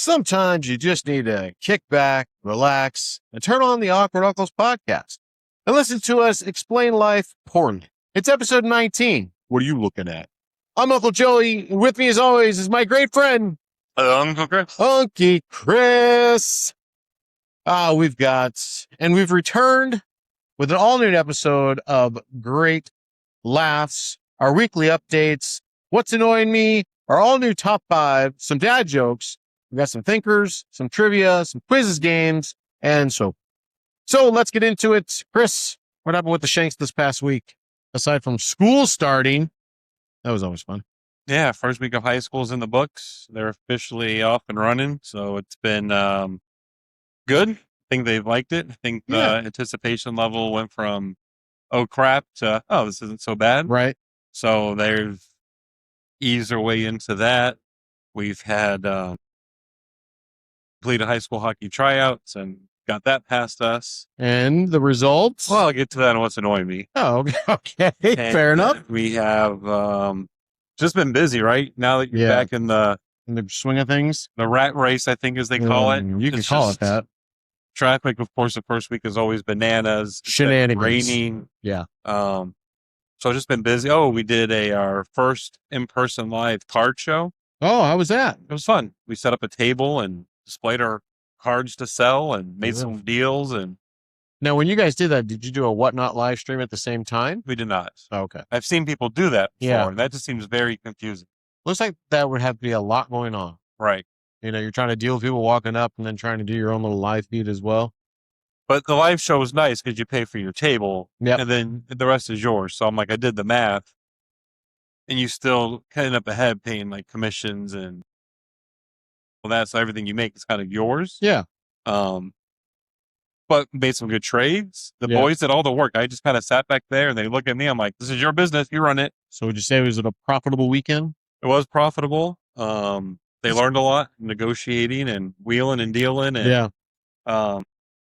Sometimes you just need to kick back, relax, and turn on the Awkward Uncles podcast and listen to us explain life poorly. It's episode 19. What are you looking at? I'm Uncle Joey, and with me as always is my great friend, Uncle Chris. Unky Chris. We've returned with an all-new episode of great laughs, our weekly updates, what's annoying me, our all-new top 5, some dad jokes. We got some thinkers, some trivia, some quizzes, games, and so let's get into it. Chris, what happened with the Shanks this past week? Aside from school starting, that was always fun. Yeah, first week of high school's in the books. They're officially off and running, so it's been good. I think they've liked it. I think the anticipation level went from, oh crap, to, oh, this isn't so bad. Right. So they've eased their way into that. We've had completed high school hockey tryouts and got that past us. And the results? Well, I'll get to that and what's annoying me. Oh, okay. Fair enough. We have just been busy, right? Now that you're back in the swing of things. The rat race, I think, as they call it. You can call it that. Traffic, of course, the first week is always bananas. Shenanigans. Raining. Yeah. So I've just been busy. Oh, we did our first in-person live card show. Oh, how was that? It was fun. We set up a table and displayed our cards to sell and made some deals. And now, when you guys did that, did you do a Whatnot live stream at the same time? We did not. Oh, okay. I've seen people do that before. Yeah. And that just seems very confusing. Looks like that would have to be a lot going on. Right. You know, you're trying to deal with people walking up and then trying to do your own little live feed as well. But the live show was nice because you pay for your table and then the rest is yours. So I'm like, I did the math and you still end up ahead paying like commissions and all that. So everything you make is kind of yours. Yeah. But made some good trades. The boys did all the work. I just kind of sat back there and they look at me. I'm like, this is your business. You run it. So would you say was it a profitable weekend? It was profitable. They learned a lot negotiating and wheeling and dealing. And,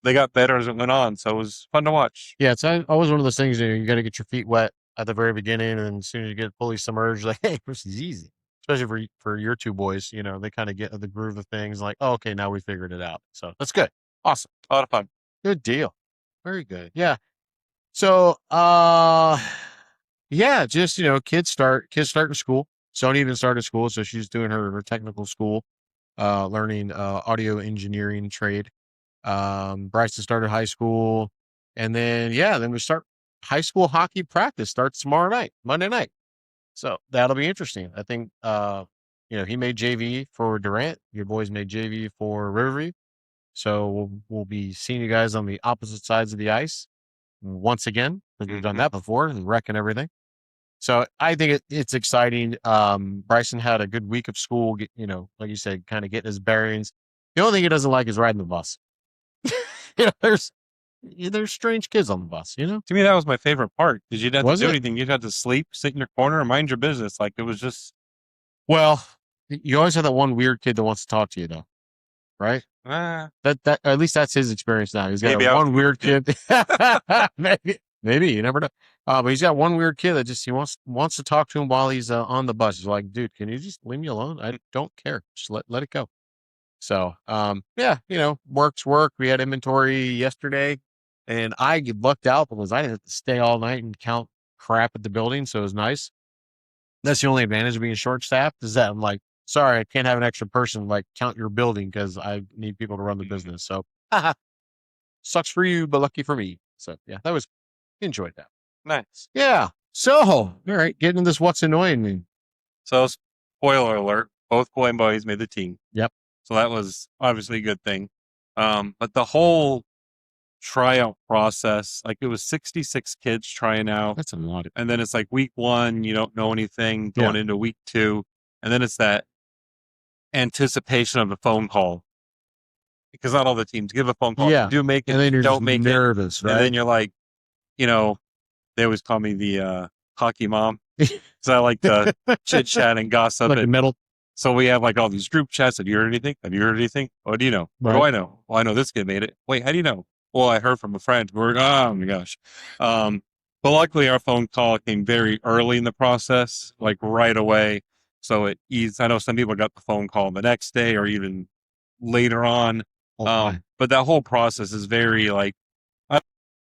they got better as it went on, so it was fun to watch. Yeah, it's always one of those things, you got to get your feet wet at the very beginning, and as soon as you get fully submerged, like, hey, this is easy. Especially for your two boys, they kind of get the groove of things, like, oh, okay, now we figured it out. So that's good. Awesome. A lot of fun. Good deal. Very good. Yeah. So, just, kids starting school. Sony even started school, so she's doing her technical school, learning audio engineering trade. Bryson started high school, and then we start high school hockey practice starts tomorrow night, Monday night. So that'll be interesting. I think, he made JV for Durant. Your boys made JV for Riverview. So we'll be seeing you guys on the opposite sides of the ice once again, because we've done that before and wrecking everything. So I think it's exciting. Bryson had a good week of school, like you said, kind of getting his bearings. The only thing he doesn't like is riding the bus. There's strange kids on the bus, To me, that was my favorite part because you didn't have to do anything. You'd have to sleep, sit in your corner, and mind your business. Like it was just. Well, you always have that one weird kid that wants to talk to you, though, right? That at least that's his experience now. He's got one weird kid. maybe you never know. But he's got one weird kid that just he wants to talk to him while he's on the bus. He's like, dude, can you just leave me alone? I don't care. Just let it go. So, work's work. We had inventory yesterday and I lucked out because I didn't have to stay all night and count crap at the building. So it was nice. That's the only advantage of being short staffed is that I'm like, sorry, I can't have an extra person like count your building because I need people to run the business. So sucks for you, but lucky for me. So enjoyed that. Nice. Yeah. So, all right, getting into this, what's annoying me. So spoiler alert, both boys made the team. Yep. So that was obviously a good thing. But the whole tryout process, like it was 66 kids trying out. That's a lot. And then it's like week 1, you don't know anything going into week 2. And then it's that anticipation of the phone call. Because not all the teams give a phone call. Yeah. You do make it, and then you're don't make nervous, it. Right? And then you're like, they always call me the hockey mom. Because I like to chit chat and gossip. Like the metal. So we have like all these group chats. Have you heard anything? Have you heard anything? What do you know? What do I know? Well, I know this kid made it. Wait, how do you know? Well, I heard from a friend. Oh my gosh. But luckily our phone call came very early in the process, like right away. So it eased. I know some people got the phone call the next day or even later on. But that whole process is very like, I'm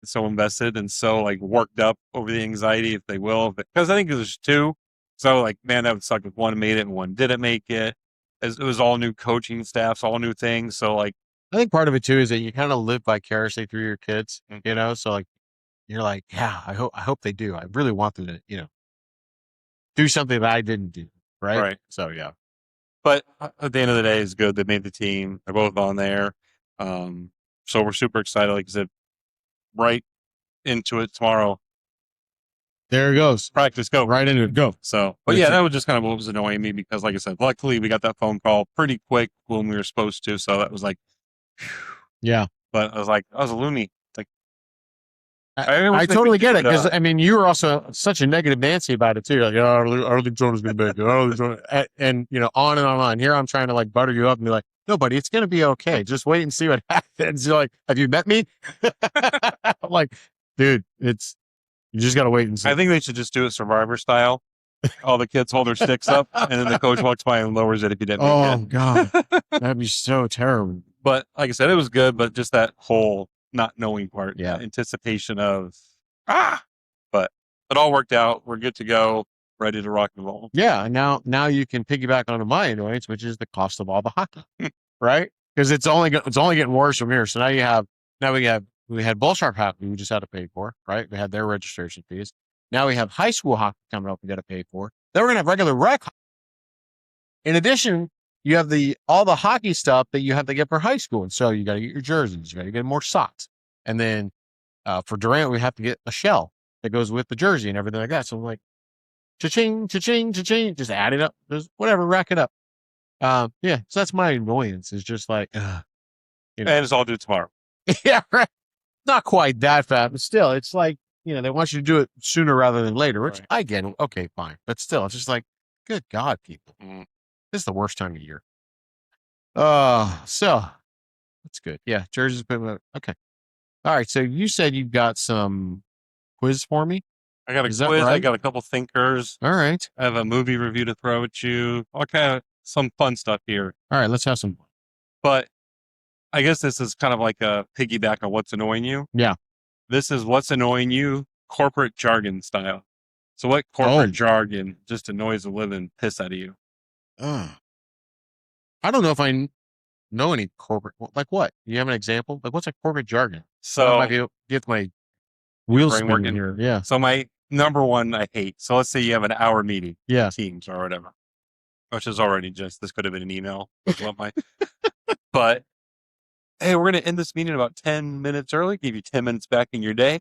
so invested and so like worked up over the anxiety, if they will, because I think there's two. So like, man, that would suck if one made it and one didn't make it. It was all new coaching staffs, all new things. So like, I think part of it too is that you kind of live vicariously through your kids, you know. So like, you're like, yeah, I hope they do. I really want them to, you know, do something that I didn't do, right? Right. So yeah. But at the end of the day, it's good. They made the team. They're both on there. So we're super excited. Like I said, right into it tomorrow. There it goes. Practice, go. Right into it, go. So, but yeah, that was just kind of what was annoying me because, like I said, luckily we got that phone call pretty quick when we were supposed to. So that was like, yeah. But I was a loony. Like, I totally get it because I mean, you were also such a negative Nancy about it too. You're like, oh, I don't think Jonah's going to make it. And you know, on and on and on. Here I'm trying to like butter you up and be like, no, buddy, it's going to be okay. Just wait and see what happens. You're like, have you met me? I'm like, dude, you just got to wait and see. I think they should just do it Survivor style. All the kids hold their sticks up, and then the coach walks by and lowers it if you didn't make it. Oh, God. That'd be so terrible. But like I said, it was good, but just that whole not knowing part, anticipation of, but it all worked out. We're good to go, ready to rock and roll. Yeah, now you can piggyback onto my annoyance, which is the cost of all the hockey, right? Because it's only getting worse from here. So we had Bull Sharp hockey we just had to pay for, right? We had their registration fees. Now we have high school hockey coming up we got to pay for. Then we're gonna have regular rec. In addition, you have all the hockey stuff that you have to get for high school, and so you got to get your jerseys, you got to get more socks, and then for Durant we have to get a shell that goes with the jersey and everything like that. So I'm like, cha-ching, cha-ching, cha-ching, just add it up, just whatever, rack it up. Yeah, so that's my annoyance. Is just like, you know. And it's all due tomorrow. Yeah, right. Not quite that fast, but still, it's like, you know, they want you to do it sooner rather than later, which I get. Okay, fine, but still, it's just like, good God, people, this is the worst time of year. So that's good. Yeah, jerseys. Okay, all right. So you said you've got some quiz for me. I got a quiz. Right? I got a couple thinkers. All right. I have a movie review to throw at you. All kind of some fun stuff here. All right, let's have some fun. But I guess this is kind of like a piggyback on what's annoying you. Yeah. This is what's annoying you, corporate jargon style. So what corporate jargon just annoys the living piss out of you? I don't know if I know any corporate, like what? You have an example? Like what's a corporate jargon? So I might get my wheels spinning here. Yeah. So my number one I hate. So let's say you have an hour meeting. Yeah. Teams or whatever. Which is already just, this could have been an email. But hey, we're going to end this meeting about 10 minutes early. Give you 10 minutes back in your day.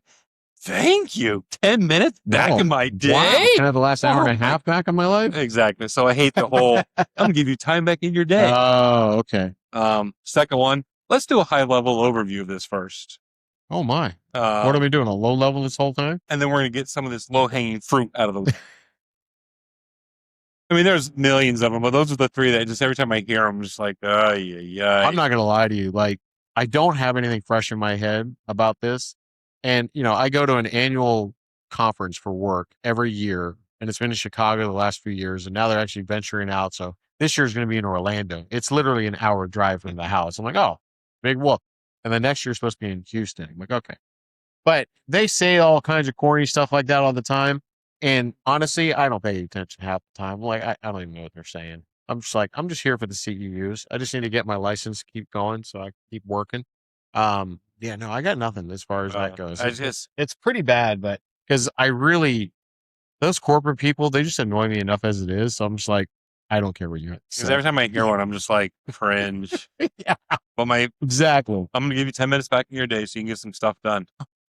Thank you. 10 minutes back in my day. Wow. Can I have the last hour and a half back in my life? Exactly. So I hate the whole, I'm going to give you time back in your day. Oh, okay. Second one, let's do a high level overview of this first. Oh my. What are we doing? A low level this whole time? And then we're going to get some of this low hanging fruit out of the way. I mean, there's millions of them, but those are the three that just every time I hear them, I'm just like, I'm not going to lie to you. Like, I don't have anything fresh in my head about this. And, you know, I go to an annual conference for work every year, and it's been in Chicago the last few years, and now they're actually venturing out. So this year's going to be in Orlando. It's literally an hour drive from the house. I'm like, oh, big whoop. And then next year's supposed to be in Houston. I'm like, okay. But they say all kinds of corny stuff like that all the time. And honestly, I don't pay attention half the time. Like, I don't even know what they're saying. I'm just like, I'm just here for the CEUs. I just need to get my license, keep going, so I can keep working. Yeah, no, I got nothing as far as that goes. It's pretty bad, but because those corporate people, they just annoy me enough as it is. So I'm just like, I don't care what you say. Because every time I hear one, I'm just like, cringe. Yeah. But exactly. I'm going to give you 10 minutes back in your day so you can get some stuff done.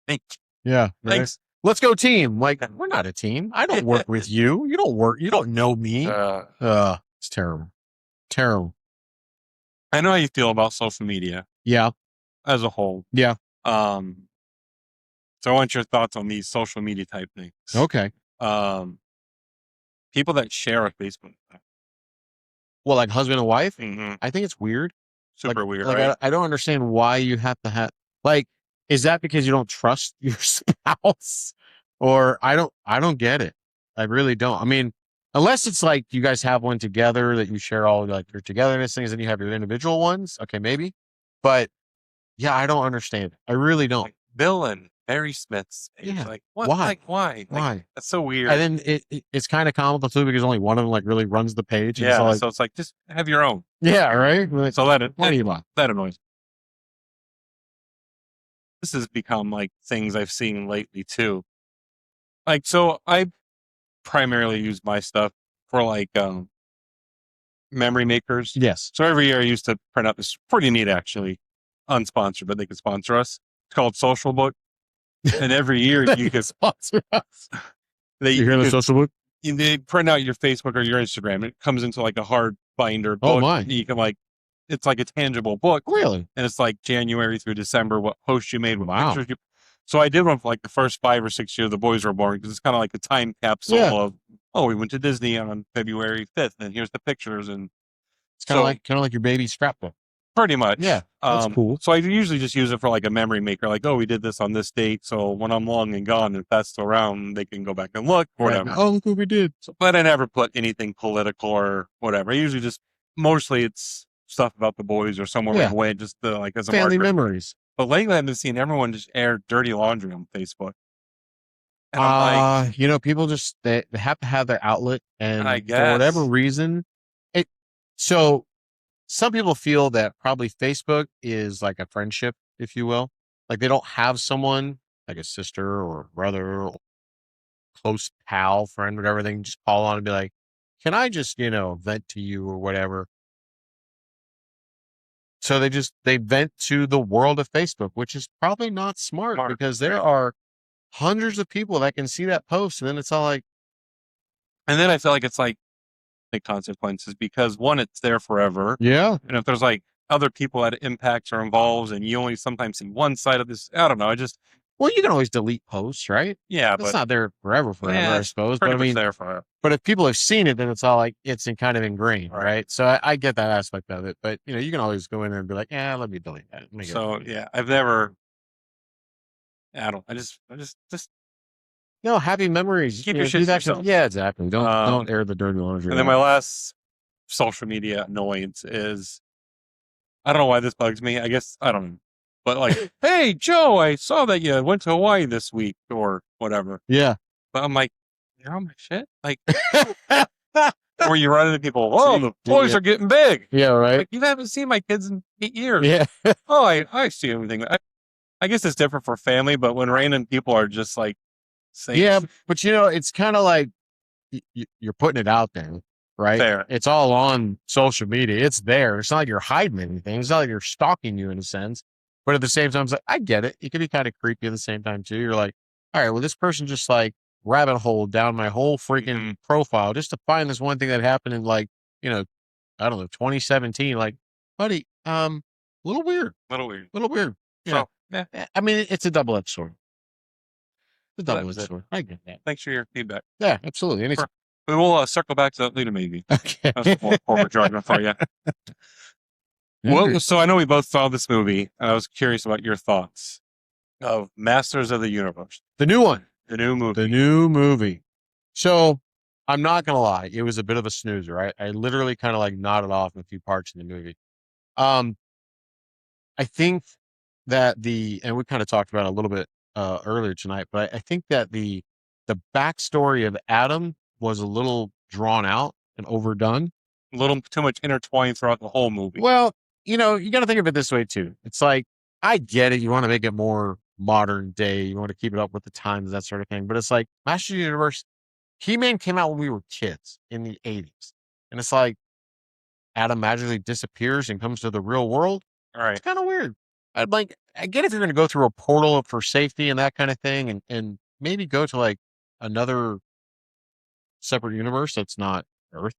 Thanks. Yeah. Thanks. Right? Let's go team. Like, we're not a team. I don't work with you. You don't work. You don't know me. It's terrible. Terrible. I know how you feel about social media. Yeah. As a whole. Yeah. So I want your thoughts on these social media type things. Okay. People that share a Facebook. Well, like husband and wife? Mm-hmm. I think it's weird. Super weird, like, right? I don't understand why you have to have, like, is that because you don't trust your spouse? Or I don't get it. I really don't. I mean, Unless it's like you guys have one together that you share all like your togetherness things and you have your individual ones. Okay, maybe. But yeah, I don't understand. I really don't. Like Bill and Mary Smith's page. Yeah. Like what? Why? Like why? Like Why? that's so And weird. then it's kind of comical too because only one of them like really runs the page. And it's all Yeah. like, So it's like just have your own. yeah, right. Like, So why do you lie? that annoys. This has become like things I've seen lately too. Like so I primarily use my stuff for like memory makers. Yes. So every year I used to print out this pretty neat actually, unsponsored, but they could sponsor us. It's called Social Book. And every year you could sponsor us. You hear the social book? They print out your Facebook or your Instagram. It comes into like a hard binder book. Oh my. You can like it's like a tangible book. Really? And it's like January through December, what posts you made, what wow. pictures you. So I did one for like the first 5 or 6 years the boys were born because it's kind of like a time capsule of, oh, we went to Disney on February 5th and here's the pictures. And it's kind of like your baby scrapbook. Pretty much. Yeah. That's cool. So I usually just use it for like a memory maker, like, oh, we did this on this date. So when I'm long and gone and passed around, they can go back and look or whatever. Right. Oh, look what we did. So, but I never put anything political or whatever. I usually just, mostly it's stuff about the boys or somewhere we went, just the, like as a family marker. memories. But lately I've been seeing everyone just air dirty laundry on Facebook. And I'm like, you know, people just, they have to have their outlet. And I guess, for whatever reason, so some people feel that probably Facebook is like a friendship, if you will. Like they don't have someone like a sister or a brother or close pal, friend, whatever, they can just call on and be like, can I just, vent to you or whatever? So they vent to the world of Facebook, which is probably not smart because there are hundreds of people that can see that post. And then it's all like, and then I feel like it's like the consequences because one, it's there forever. Yeah. And if there's like other people that it impacts or involves and you only sometimes see one side of this, I don't know. Well, you can always delete posts, right? Yeah, it's not there forever, yeah, I suppose. But I mean, there forever. But if people have seen it, then it's all like it's kind of ingrained, right? So I get that aspect of it. But you can always go in there and be like, yeah, let me delete that. So yeah, I've never. I just. No, happy memories. Keep your shit to yourself. Yeah, exactly. Don't air the dirty laundry. And then my last social media annoyance is, I don't know why this bugs me. I guess I don't know. But like, hey, Joe, I saw that you went to Hawaii this week or whatever. Yeah. But I'm like, you're on my shit? Like, where you run into people, oh, the boys are getting big. Yeah, right. Like, you haven't seen my kids in 8 years. Yeah. Oh, I see everything. I guess it's different for family, but when random people are just like saying. Yeah, but it's kind of like you're putting it out there, right? Fair. It's all on social media. It's there. It's not like you're hiding anything. It's not like you're stalking you in a sense. But at the same time, it's like, I get it. It can be kind of creepy at the same time, too. You're like, all right, well, this person just like rabbit hole down my whole freaking profile just to find this one thing that happened in like, I don't know, 2017. Like, buddy, a little weird. Little weird. So, yeah. I mean, it's a double-edged sword. It's a double-edged sword. I get that. Thanks for your feedback. Yeah, absolutely. Anytime. We will circle back to that later, maybe. Okay. That's more corporate jargon for you. Well, so I know we both saw this movie, and I was curious about your thoughts of Masters of the Universe. The new one. The new movie. The new movie. So I'm not going to lie. It was a bit of a snoozer, right? I literally kind of like nodded off in a few parts in the movie. I think that and we kind of talked about it a little bit earlier tonight, but I think that the backstory of Adam was a little drawn out and overdone. A little too much intertwined throughout the whole movie. Well, you got to think of it this way too. It's like, I get it. You want to make it more modern day. You want to keep it up with the times, that sort of thing. But it's like Master of the Universe, He-Man came out when we were kids in the 80s. And it's like Adam magically disappears and comes to the real world. All right. It's kind of weird. I get if you're going to go through a portal for safety and that kind of thing and maybe go to like another separate universe that's not Earth.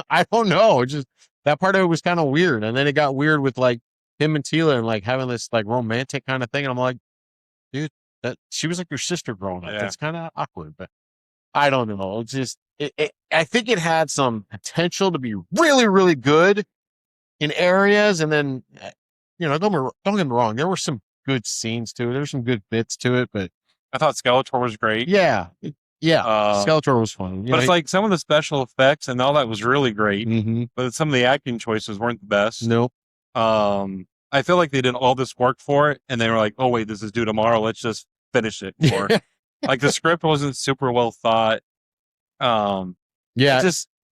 I don't know. It just, that part of it was kind of weird. And then it got weird with like him and Tila and like having this like romantic kind of thing. And I'm like, dude, she was like your sister growing up. Yeah. That's kind of awkward, but I don't know. It's just, I think it had some potential to be really, really good in areas. And then, don't get me wrong. There were some good scenes to it. There were some good bits to it, but I thought Skeletor was great. Yeah. Yeah, Skeletor was fun. But it's like some of the special effects and all that was really great, but some of the acting choices weren't the best. Nope. I feel like they did all this work for it, and they were like, "Oh wait, this is due tomorrow. Let's just finish it." Or like the script wasn't super well thought. Yeah,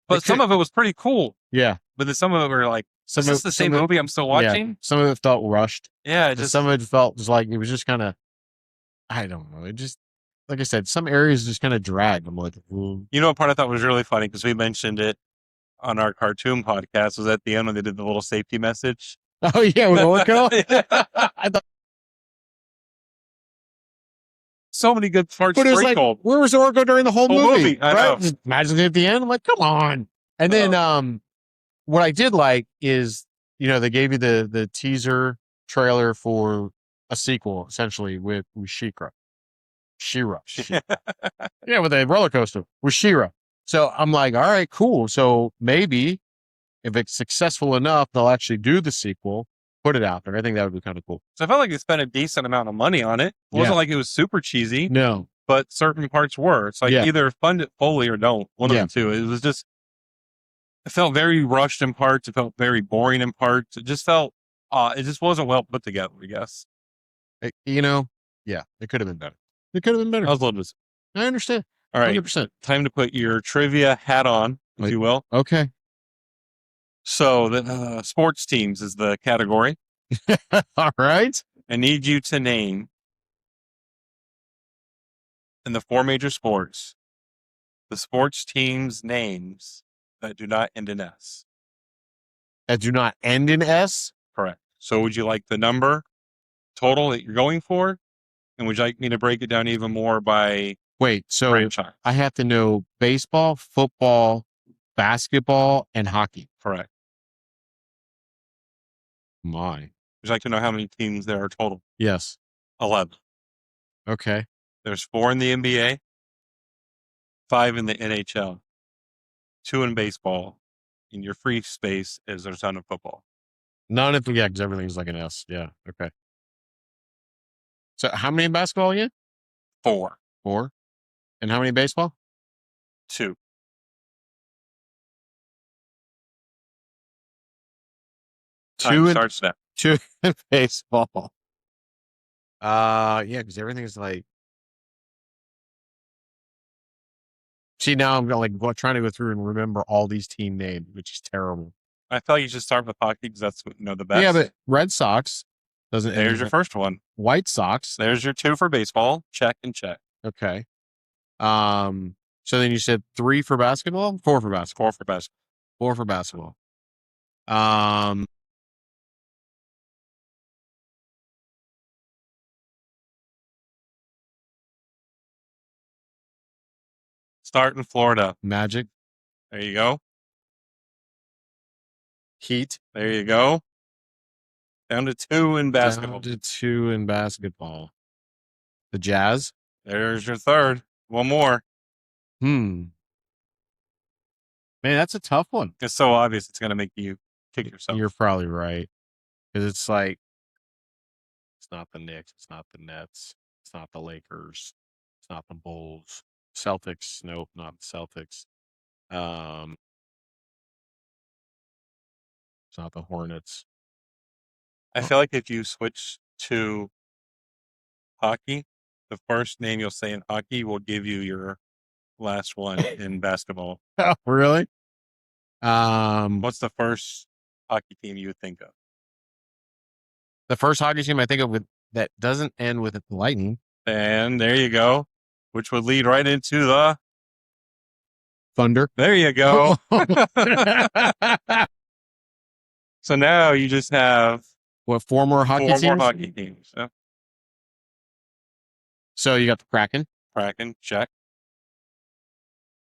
but some of it was pretty cool. Yeah, but then some of it were like, "Is this the same movie I'm still watching?" Yeah, some of it felt rushed. Yeah, some of it felt just like it was just kind of, I don't know. It just, like I said, some areas just kind of dragged. I'm like, ooh. You know what part I thought was really funny, because we mentioned it on our cartoon podcast, was at the end when they did the little safety message. Oh yeah, with Orko. I thought so many good parts. But it was like, where was Orko during the whole movie? I know. Just magically at the end, I'm like, come on. And then what I did like is, they gave you the teaser trailer for a sequel, essentially, with She-Ra. Yeah, with a roller coaster with She-Ra. So I'm like, all right, cool. So maybe if it's successful enough, they'll actually do the sequel, put it out there. I think that would be kind of cool. So I felt like they spent a decent amount of money on it. It wasn't like it was super cheesy. No. But certain parts were. It's like either fund it fully or don't. One of the two. It was just, it felt very rushed in parts. It felt very boring in parts. It just felt, it just wasn't well put together, I guess. Yeah, it could have been better. It could have been better. I was a little bit. I understand. All right. 100%. Time to put your trivia hat on, if you will. Okay. So the sports teams is the category. All right. I need you to name, in the 4 major sports, the sports teams' names that do not end in S. That do not end in S? Correct. So would you like the number total that you're going for? And would you like me to break it down even more by so franchise? I have to know baseball, football, basketball, and hockey. Correct. My. Would you like to know how many teams there are total? Yes. 11. Okay. There's 4 in the NBA, 5 in the NHL, 2 in baseball. In your free space is there's a ton of football. None of because everything's like an S. Yeah. Okay. So how many in basketball again? 4. 4. And how many in baseball? 2. Time starts now. 2 in baseball. Yeah, because everything is like. See, now I'm like trying to go through and remember all these team names, which is terrible. I thought you should start with hockey because that's the best. Yeah, but Red Sox doesn't. There's your first one. White Sox. There's your 2 for baseball. Check and check. Okay. So then you said 3 for basketball, 4 for basketball. 4 for basketball. 4 for basketball. Start in Florida. Magic. There you go. Heat. There you go. Down to 2 in basketball. Down to 2 in basketball. The Jazz. There's your third. One more. Man, that's a tough one. It's so obvious it's going to make you kick yourself. You're probably right. Because it's like, it's not the Knicks. It's not the Nets. It's not the Lakers. It's not the Bulls. Celtics. Nope, not the Celtics. It's not the Hornets. I feel like if you switch to hockey, the first name you'll say in hockey will give you your last one in basketball. Oh, really? What's the first hockey team you would think of? The first hockey team I think of that doesn't end with the Lightning. And there you go, which would lead right into the Thunder. There you go. So now you just have 4 more hockey teams? 4 more hockey teams. Yeah. So you got the Kraken. Kraken, check.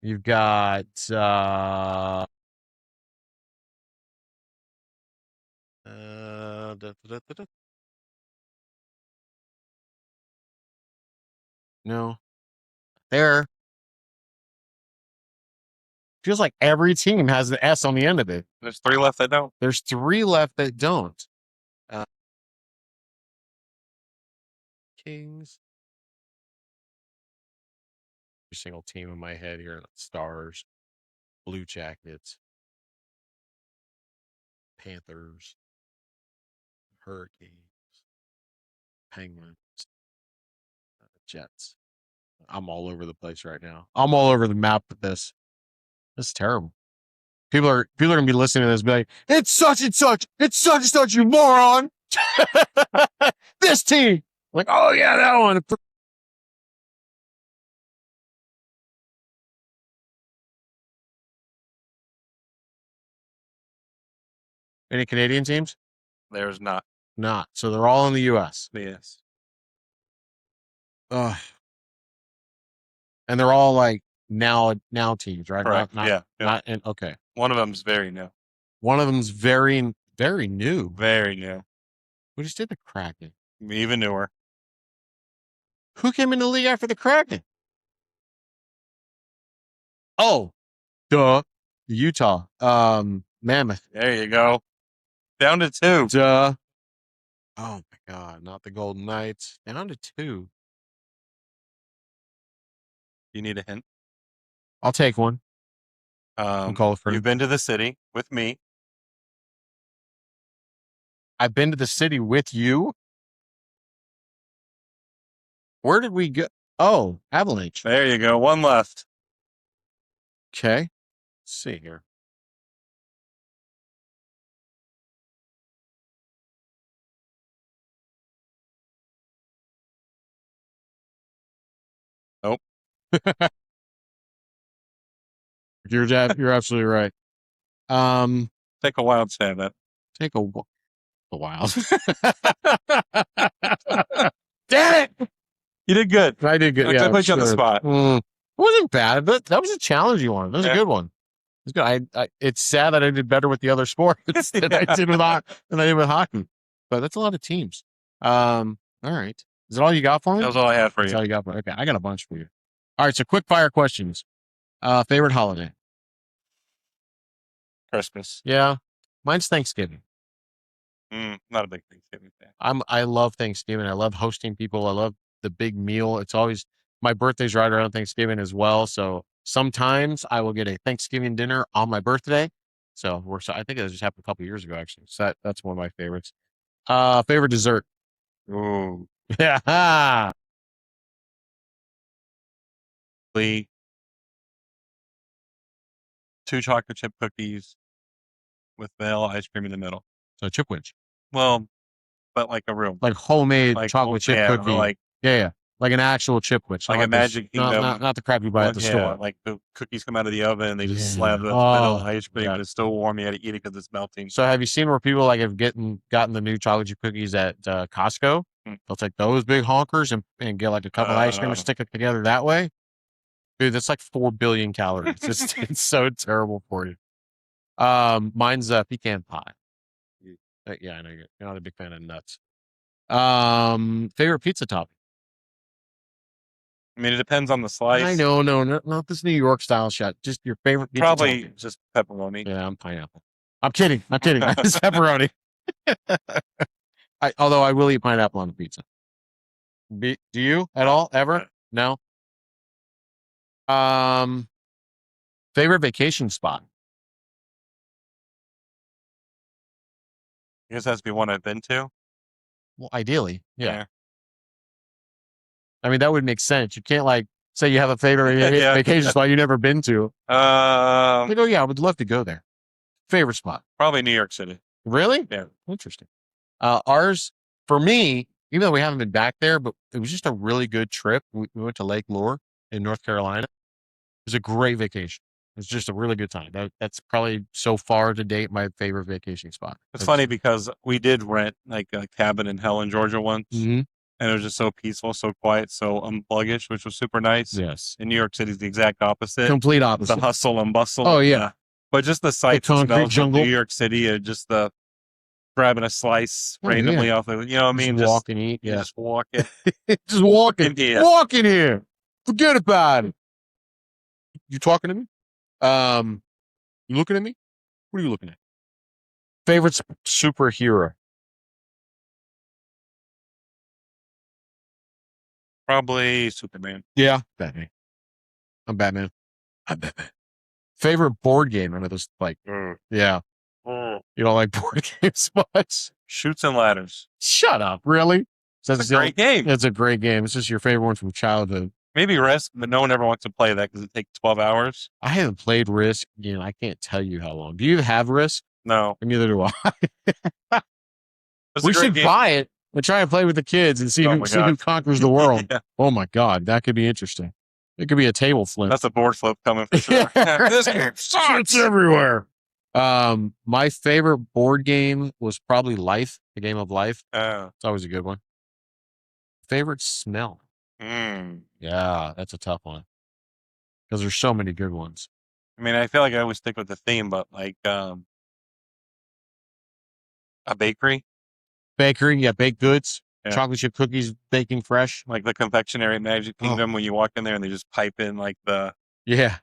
You've got no. There. Feels like every team has the S on the end of it. There's 3 left that don't. There's 3 left that don't. Kings. single team in my head here. Stars, Blue Jackets, Panthers, Hurricanes, Penguins, Jets. I'm all over the place right now. I'm all over the map with this. This is terrible. People are gonna be listening to this and be like, it's such and such, you moron. This team. Like, oh yeah, that one. Any Canadian teams? There's not. Not. So they're all in the US. Yes. Ugh. And they're all like now teams, right? Correct. Not, yeah. Okay. One of them's very new. One of them's very, very new. Very new. We just did the Kraken. Even newer. Who came in the league after the Kraken? Oh, duh. Utah. Mammoth. There you go. Down to 2. Duh. Oh my God, not the Golden Knights. Down to 2. You need a hint? I'll take one. Call it for you've been to the city with me. I've been to the city with you. Where did we go? Oh, Avalanche. There you go. One left. Okay. Let's see here. Nope. You're absolutely right. Take a wild stab at. Take a wild. Damn it! You did good. I did good. I put you on the spot. It wasn't bad, but that was a challenging one. That was a good one. It's good. It's sad that I did better with the other sports than I did with hockey. But that's a lot of teams. All right. Is that all you got for me? That was all I had for That's you. all you got for me. Okay, I got a bunch for you. All right, so quick fire questions. Favorite holiday? Christmas. Yeah. Mine's Thanksgiving. Not a big Thanksgiving fan. I love Thanksgiving. I love hosting people. I love the big meal. It's always my birthday's right around Thanksgiving as well. So sometimes I will get a Thanksgiving dinner on my birthday. So I think it just happened a couple years ago actually. So that's one of my favorites. Favorite dessert? Ooh. Yeah. 2 chocolate chip cookies with vanilla ice cream in the middle. So Chipwich. Well, but like a real, like homemade chocolate chip cookie. Like an actual Chipwich, like a Magic Kingdom, not the crap you buy at the store. Like the cookies come out of the oven and they just slab the vanilla ice cream, but it's still warm. You got to eat it because it's melting. So have you seen where people have gotten the new chocolate chip cookies at Costco? They'll take those big honkers and get like a cup of ice cream and stick it together that way. Dude, that's like 4 billion calories. It's so terrible for you. Mine's pecan pie. Yeah, I know you're not a big fan of nuts. Favorite pizza topping? I mean, it depends on the slice. I know, not this New York style shot. Just your favorite pizza Probably topping. Just pepperoni. Yeah, I'm pineapple. I'm kidding. It's pepperoni. Although I will eat pineapple on the pizza. Do you at all? Ever? No? Favorite vacation spot? I guess it has to be one I've been to. Well, ideally, yeah. I mean, that would make sense. You can't say you have a favorite vacation spot you've never been to. I would love to go there. Favorite spot? Probably New York City. Really? Yeah. Interesting. Ours, for me, even though we haven't been back there, but it was just a really good trip. We went to Lake Lure in North Carolina. It was a great vacation. It was just a really good time. That's probably so far to date my favorite vacation spot. It's funny because we did rent like a cabin in Helen, Georgia once. And it was just so peaceful, so quiet, so unpluggish, which was super nice. Yes. In New York City is the exact opposite. Complete opposite. The hustle and bustle. Oh, yeah. But just the sights and smells jungle. of New York City and just the grabbing a slice randomly off of, you know what I mean? Just walk and eat. Yeah. Just walk in. Just walking. Yeah. Walk in here. Forget about it. You talking to me? You looking at me? What are you looking at? Favorite superhero? Probably Superman. Yeah. Batman. I'm Batman. I'm Batman. Favorite board game? I know this like yeah. You don't like board games much? Shoots and Ladders. Shut up. Really? It's a great game. It's a great game. It's just your favorite one from childhood. Maybe Risk, but no one ever wants to play that because it takes 12 hours. I haven't played Risk. You know, I can't tell you how long. Do you have Risk? No. Neither do I. We should buy it and try and play with the kids and see who conquers the world. Yeah. Oh my God, that could be interesting. It could be a table flip. That's a board flip coming for sure. This game sucks. It's everywhere. My favorite board game was probably Life, the game of Life. It's always a good one. Favorite smell? Yeah, that's a tough one. Because there's so many good ones. I mean, I feel like I always stick with the theme, but like a bakery. Bakery, yeah, baked goods. Yeah. Chocolate chip cookies, baking fresh. Like the confectionery Magic Kingdom when you walk in there and they just pipe in like the... Yeah.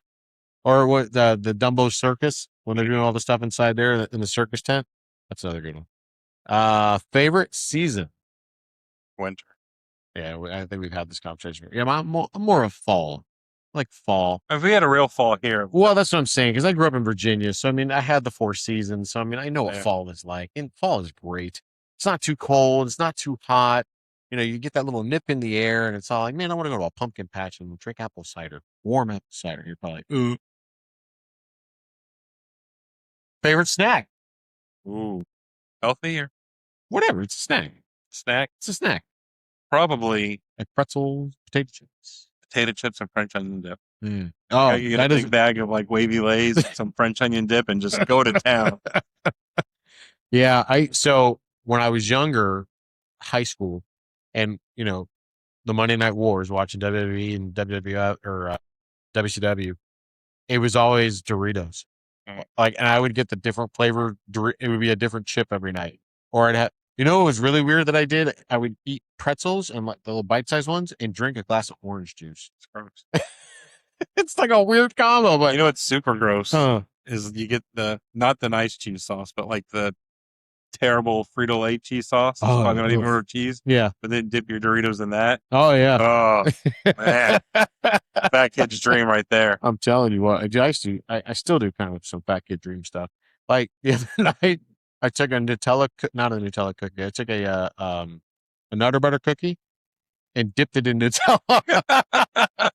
Or what the Dumbo Circus, when they're doing all the stuff inside there in the circus tent. That's another good one. Favorite season? Winter. Yeah, I think we've had this conversation. Yeah, I'm more of fall. I like fall. If we had a real fall here. Well, that's what I'm saying, because I grew up in Virginia. So, I mean, I had the 4 seasons. So, I mean, I know what fall is like. And fall is great. It's not too cold. It's not too hot. You know, you get that little nip in the air, and it's all like, man, I want to go to a pumpkin patch and drink apple cider. Warm apple cider. You're probably like, ooh. Favorite snack? Ooh. Healthy or? Whatever. It's a snack. Snack? It's a snack. Probably. Like pretzels, potato chips. Potato chips and French onion dip. Oh, you get a big bag of like wavy lays, some French onion dip, and just go to town. Yeah, so when I was younger, high school, and you know, the Monday Night Wars, watching WWE and WWF or WCW, it was always Doritos. Like, and I would get the different flavor. It would be a different chip every night, or I'd have. You know, it was really weird that I did. I would eat pretzels and like the little bite-sized ones, and drink a glass of orange juice. It's gross. It's like a weird combo, but you know what's super gross is you get not the nice cheese sauce, but like the terrible Frito-Lay cheese sauce. It's probably not even order cheese. Yeah. But then dip your Doritos in that. Oh, yeah. Oh, man. Fat kid's dream right there. I'm telling you what, I still do kind of some fat kid dream stuff. Like the other night, I took not a Nutella cookie. I took a Nutter Butter cookie and dipped it in Nutella.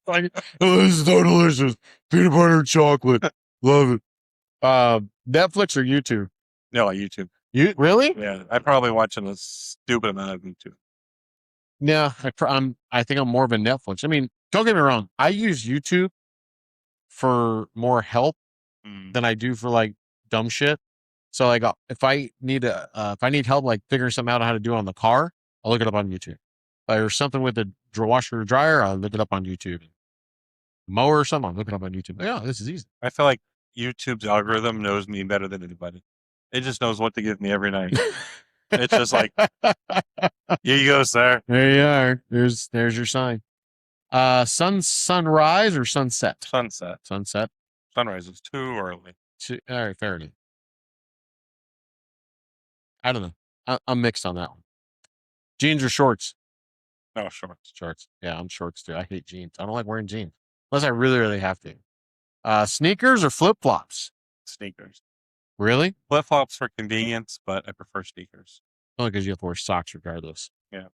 Like, oh, this is so delicious. Peanut butter and chocolate. Love it. Netflix or YouTube? No, YouTube. You really? Yeah, I'm probably watching a stupid amount of YouTube. Yeah, I think I'm more of a Netflix. I mean, don't get me wrong. I use YouTube for more help than I do for like dumb shit. So like, if I need help like figuring something out on how to do on the car, I'll look it up on YouTube. Or something with the washer or dryer, I'll look it up on YouTube. Mower or something, I'll look it up on YouTube. Yeah, this is easy. I feel like YouTube's algorithm knows me better than anybody. It just knows what to give me every night. It's just like, here you go, sir. There you are. There's your sign. Sunrise or sunset? Sunset. Sunrise is too early. All right, fair enough. I don't know. I'm mixed on that one. Jeans or shorts? No, shorts. Shorts. Yeah, I'm shorts too. I hate jeans. I don't like wearing jeans unless I really, really have to. Sneakers or flip flops? Sneakers. Really? Flip flops for convenience, but I prefer sneakers. Only because you have to wear socks regardless. Yeah.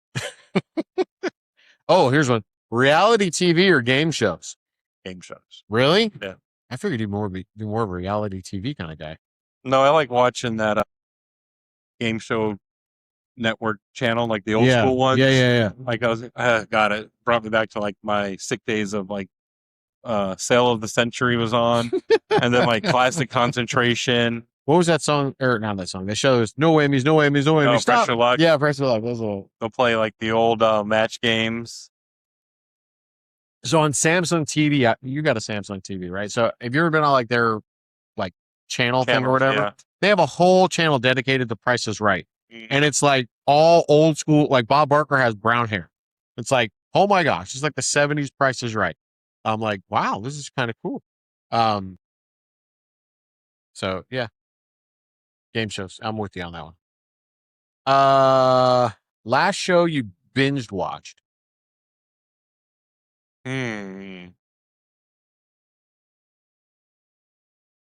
Oh, here's one. Reality TV or game shows? Game shows. Really? Yeah. I figured you'd be more of a reality TV kind of guy. No, I like watching that game show network channel, like the old school ones. Yeah. Like got it. Brought me back to like my sick days of like Sale of the Century was on, and then like Classic Concentration. What was that song? Or not that song. That show is No Whammies, No Whammies, No Whammies. Stop. Pressure Luck. Yeah, Pressure Luck. They'll play like the old match games. So on Samsung TV, you got a Samsung TV, right? So have you ever been on like their like channel thing or whatever? Yeah. They have a whole channel dedicated to Price is Right. And it's like all old school, like Bob Barker has brown hair. It's like, oh my gosh, it's like the 70s Price is Right. I'm like, wow, this is kind of cool. So yeah. Game shows. I'm with you on that one. Last show you binged watched.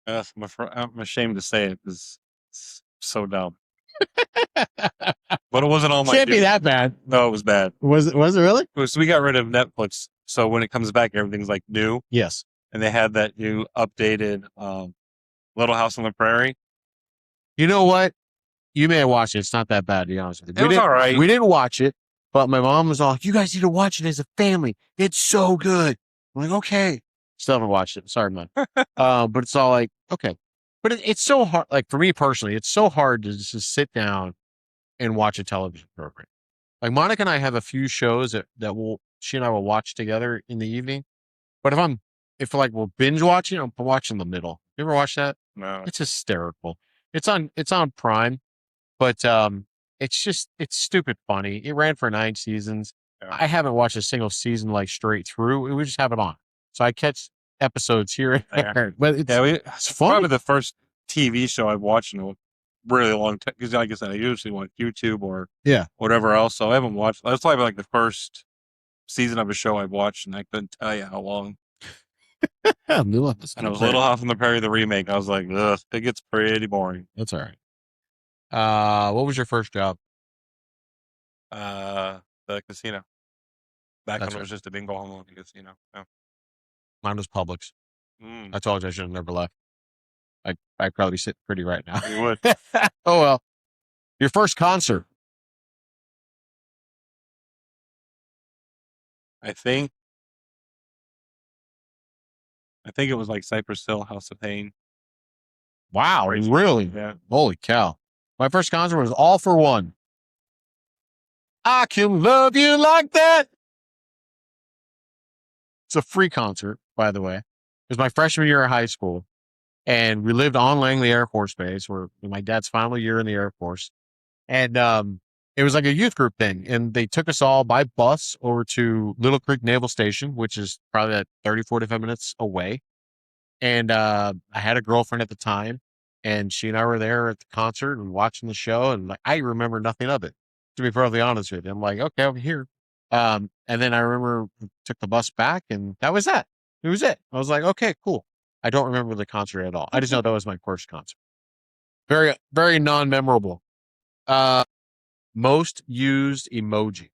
I'm ashamed to say it because it's so dumb. But it wasn't all my. Can't be that bad. No, it was bad. Was it really? So we got rid of Netflix. So when it comes back, everything's like new. Yes. And they had that new updated Little House on the Prairie. You know what? You may have watched it. It's not that bad, to be honest with you. It was all right. We didn't watch it, but my mom was all, you guys need to watch it as a family. It's so good. I'm like, okay. Still haven't watched it. Sorry, man. But it's all like, okay. But it's so hard. Like for me personally, it's so hard to just sit down and watch a television program. Like Monica and I have a few shows that she and I will watch together in the evening. But if we're binge watching, I'm watching the middle. You ever watch that? No. It's hysterical. It's on Prime, but it's stupid funny. It ran for 9 seasons. Yeah. I haven't watched a single season like straight through. We just have it on, so I catch episodes here and there. But it's funny. Probably the first TV show I've watched in a really long time, because like I said, I usually watch YouTube or whatever else. So I haven't watched. That's probably like the first season of a show I've watched, and I couldn't tell you how long. And it was Little House on the Prairie, the remake. I was like, ugh, it gets pretty boring. That's all right. What was your first job? The casino. Back when it was just a bingo hall in the casino. Yeah. Mine was Publix. I told you I should have never left. I'd probably be sitting pretty right now. You would. Oh, well. Your first concert? I think it was like Cypress Hill, House of Pain. Wow, really? Yeah. Holy cow. My first concert was All for One. I can love you like that. It's a free concert, by the way. It was my freshman year of high school. And we lived on Langley Air Force Base, where my dad's final year in the Air Force. And it was like a youth group thing. And they took us all by bus over to Little Creek Naval Station, which is probably at 30, 45 minutes away. And I had a girlfriend at the time, and she and I were there at the concert and watching the show. And I remember nothing of it, to be perfectly honest with you. I'm like, okay, I'm here. And then I remember took the bus back, and that was that. It was it. I was like, okay, cool. I don't remember the concert at all. I just know that was my first concert. Very, very non-memorable. Most used emoji.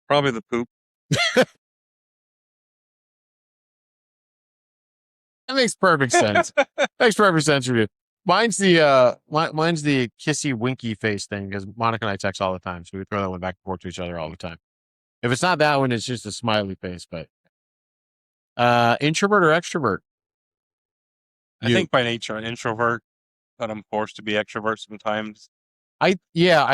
Probably the poop. That makes perfect sense. Makes perfect sense for you. Mine's the kissy winky face thing, because Monica and I text all the time, so we throw that one back and forth to each other all the time. If it's not that one, it's just a smiley face. But introvert or extrovert? I think by nature an introvert, but I'm forced to be extrovert sometimes. I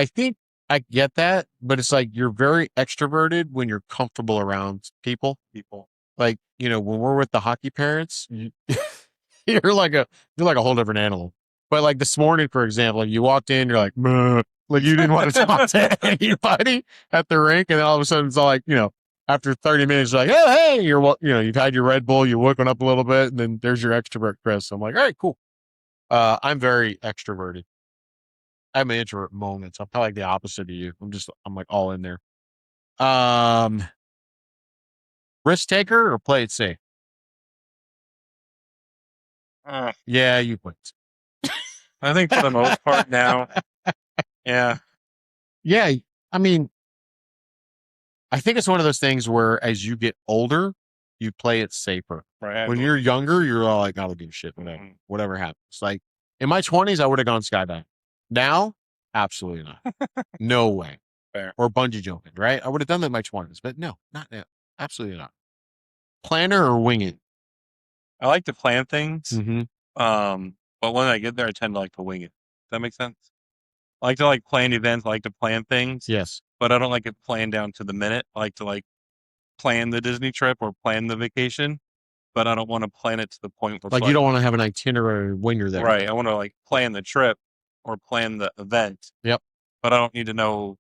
think I get that, but it's like you're very extroverted when you're comfortable around people. Like, when we're with the hockey parents, you're like a whole different animal. But like this morning, for example, you walked in, you're like, meh. Like you didn't want to talk to anybody at the rink, and then all of a sudden it's all like, after 30 minutes, you're like, oh, hey, you've had your Red Bull, you're woken up a little bit, and then there's your extrovert, Chris. So I'm like, all right, cool. I'm very extroverted. I have my introvert moments. I'm probably like the opposite of you. I'm like all in there. Risk taker or play it safe? Yeah, you went. I think for the most part now. Yeah. Yeah. I mean, I think it's one of those things where as you get older, you play it safer. Right. When you're younger, you're all like, I don't give a shit. Whatever happens. Like in my 20s, I would have gone skydiving. Now, absolutely not. No way. Fair. Or bungee jumping, right? I would have done that in my 20s, but no, not now. Absolutely not. Planner or wing it? I like to plan things. Mm-hmm. But when I get there, I tend to like to wing it. Does that make sense? I like to plan events. I like to plan things. Yes. But I don't like it planned down to the minute. I like to plan the Disney trip or plan the vacation, but I don't want to plan it to the point where you don't want to have an itinerary when you're there. Right. I want to plan the trip or plan the event. Yep. But I don't need to know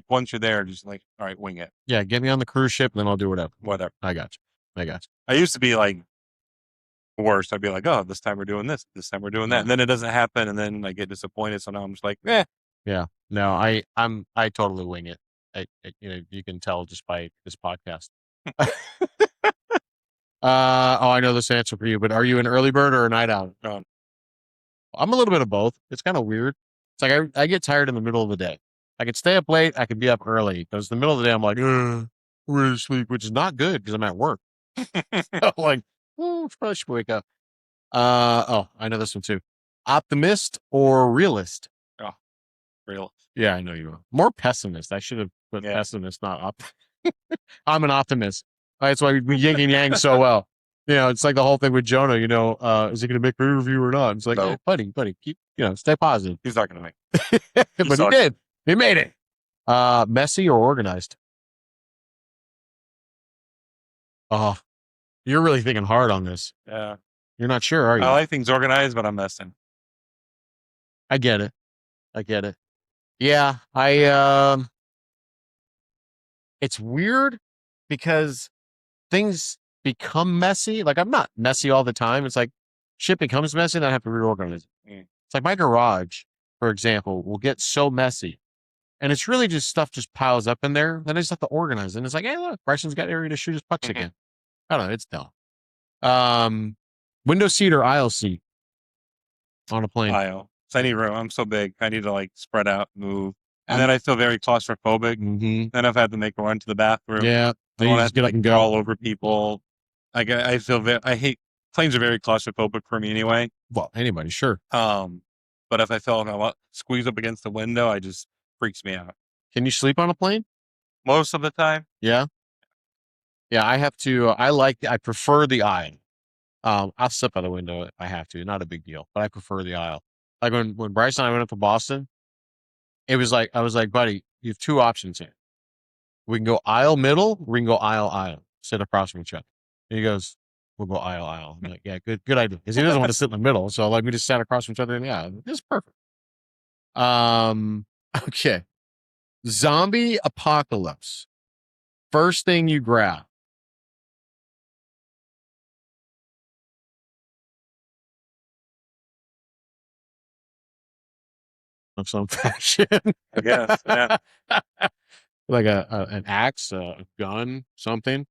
once you're there, just all right, wing it. Yeah. Get me on the cruise ship, and then I'll do whatever. Whatever. I got you. I used to be worse. I'd be like, oh, this time we're doing this time we're doing that, and then it doesn't happen, and then I get disappointed. So now I'm just like, eh. Yeah, no, I totally wing it. You can tell just by this podcast. I know this answer for you, but are you an early bird or a night owl? No. I'm a little bit of both. It's kind of weird. It's like I get tired in the middle of the day. I could stay up late. I could be up early. Because the middle of the day, I'm like, I'm ready to sleep, which is not good because I'm at work. Like, probably should wake up. I know this one too. Optimist or realist? Oh, real. Yeah, I know you are. More pessimist. I should have put pessimist, not op. I'm an optimist. That's why we yin and yang so well. It's like the whole thing with Jonah, is he going to make a review or not? It's like, No. buddy, keep, stay positive. He's not going to make. But he did. He made it. Messy or organized? Oh, you're really thinking hard on this. Yeah. You're not sure, are you? I like things organized, but I'm messing. I get it. Yeah, it's weird because things become messy. Like I'm not messy all the time. It's like shit becomes messy and I have to reorganize it. It's like my garage, for example, will get so messy. And it's really just stuff just piles up in there. Then I just have to organize it. And it's like, hey, look, Bryson's got area to shoot his pucks again. I don't know. It's dumb. Window seat or aisle seat on a plane? Aisle. So I need room. I'm so big. I need to like spread out, move. And then I feel very claustrophobic. Mm-hmm. Then I've had to make a run to the bathroom. Yeah. Then you just get up and go all over people. Like I feel I hate planes are very claustrophobic for me anyway. Well, anybody, sure. But if I feel like I squeeze up against the window, I just freaks me out. Can you sleep on a plane? Most of the time. Yeah. Yeah, I have to. I prefer the aisle. I'll sit by the window if I have to. Not a big deal, but I prefer the aisle. Like when Bryce and I went up to Boston, it was like I was like, buddy, you have two options here. We can go aisle middle, or we can go aisle, sit across from each other. And he goes, we'll go aisle. I'm like, yeah, good idea. Because he doesn't want to sit in the middle. So like we just sat across from each other and yeah, it's perfect. Okay. Zombie apocalypse. First thing you grab. Of some fashion. I guess. Yeah. Like an axe, a gun, something.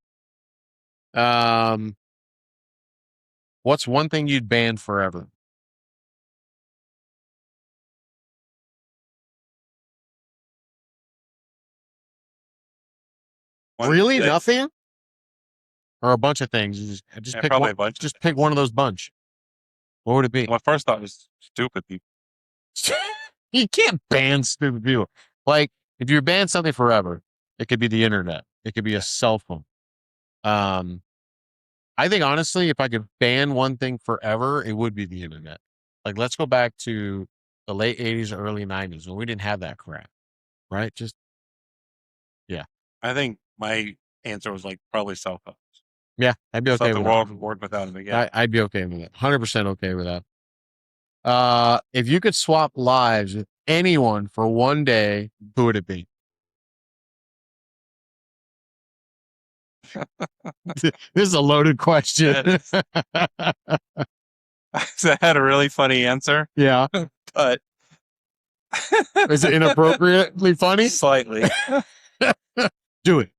What's one thing you'd ban forever? Really? Nothing? Or a bunch of things? Just pick one. Just pick one of those bunch. What would it be? My first thought was stupid people. You can't ban stupid people. Like if you ban something forever, it could be the internet. It could be a cell phone. I think honestly, if I could ban one thing forever, it would be the internet. Like let's go back to the late 80s, early 90s when we didn't have that crap. Right? Just yeah. I think my answer was like probably cell phones. Yeah, I'd be okay with the world would work without them again. I'd be okay with it. 100% okay with that. If you could swap lives with anyone for one day, who would it be? This is a loaded question. I had a really funny answer. Yeah. But is it inappropriately funny? Slightly. Do it.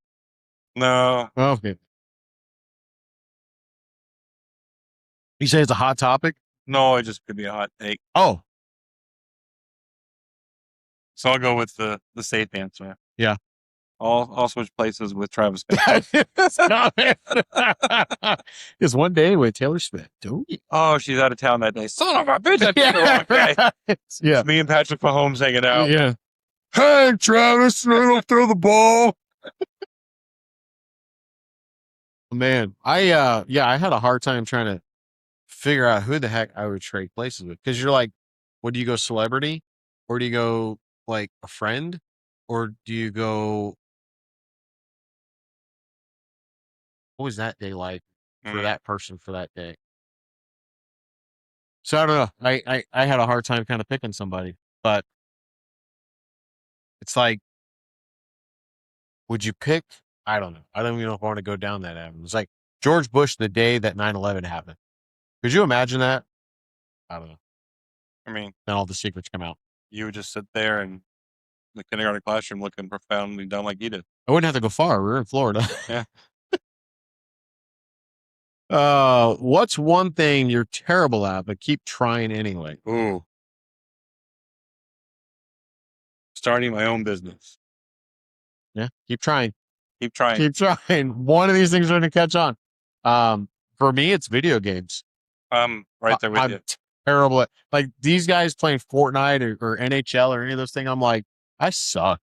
No. Okay. You say it's a hot topic? No, it just could be a hot take. Oh. So I'll go with the safe answer. Yeah. I'll switch places with Travis. Just one day with Taylor Swift. Oh, she's out of town that day. Son of a bitch! I picked the wrong day. Yeah. It's me and Patrick Mahomes hanging out. Yeah. Hey, Travis, I don't throw the ball. Man, I had a hard time trying to figure out who the heck I would trade places with because you're like, what do you go celebrity, or do you go like a friend, or do you go? What was that day like for that person for that day? So I don't know. I had a hard time kind of picking somebody, but it's like, would you pick? I don't know. I don't even know if I want to go down that avenue. It's like George Bush the day that 9/11 happened. Could you imagine that? I don't know. I mean, then all the secrets come out. You would just sit there in the kindergarten classroom looking profoundly dumb like you did. I wouldn't have to go far. We're in Florida. Yeah. What's one thing you're terrible at but keep trying anyway? Ooh. Starting my own business. Yeah, keep trying. Keep trying. Keep trying. One of these things are going to catch on. For me, it's video games. I'm right there with I'm you. terrible at, like, these guys playing Fortnite or NHL or any of those things. I'm like, I suck.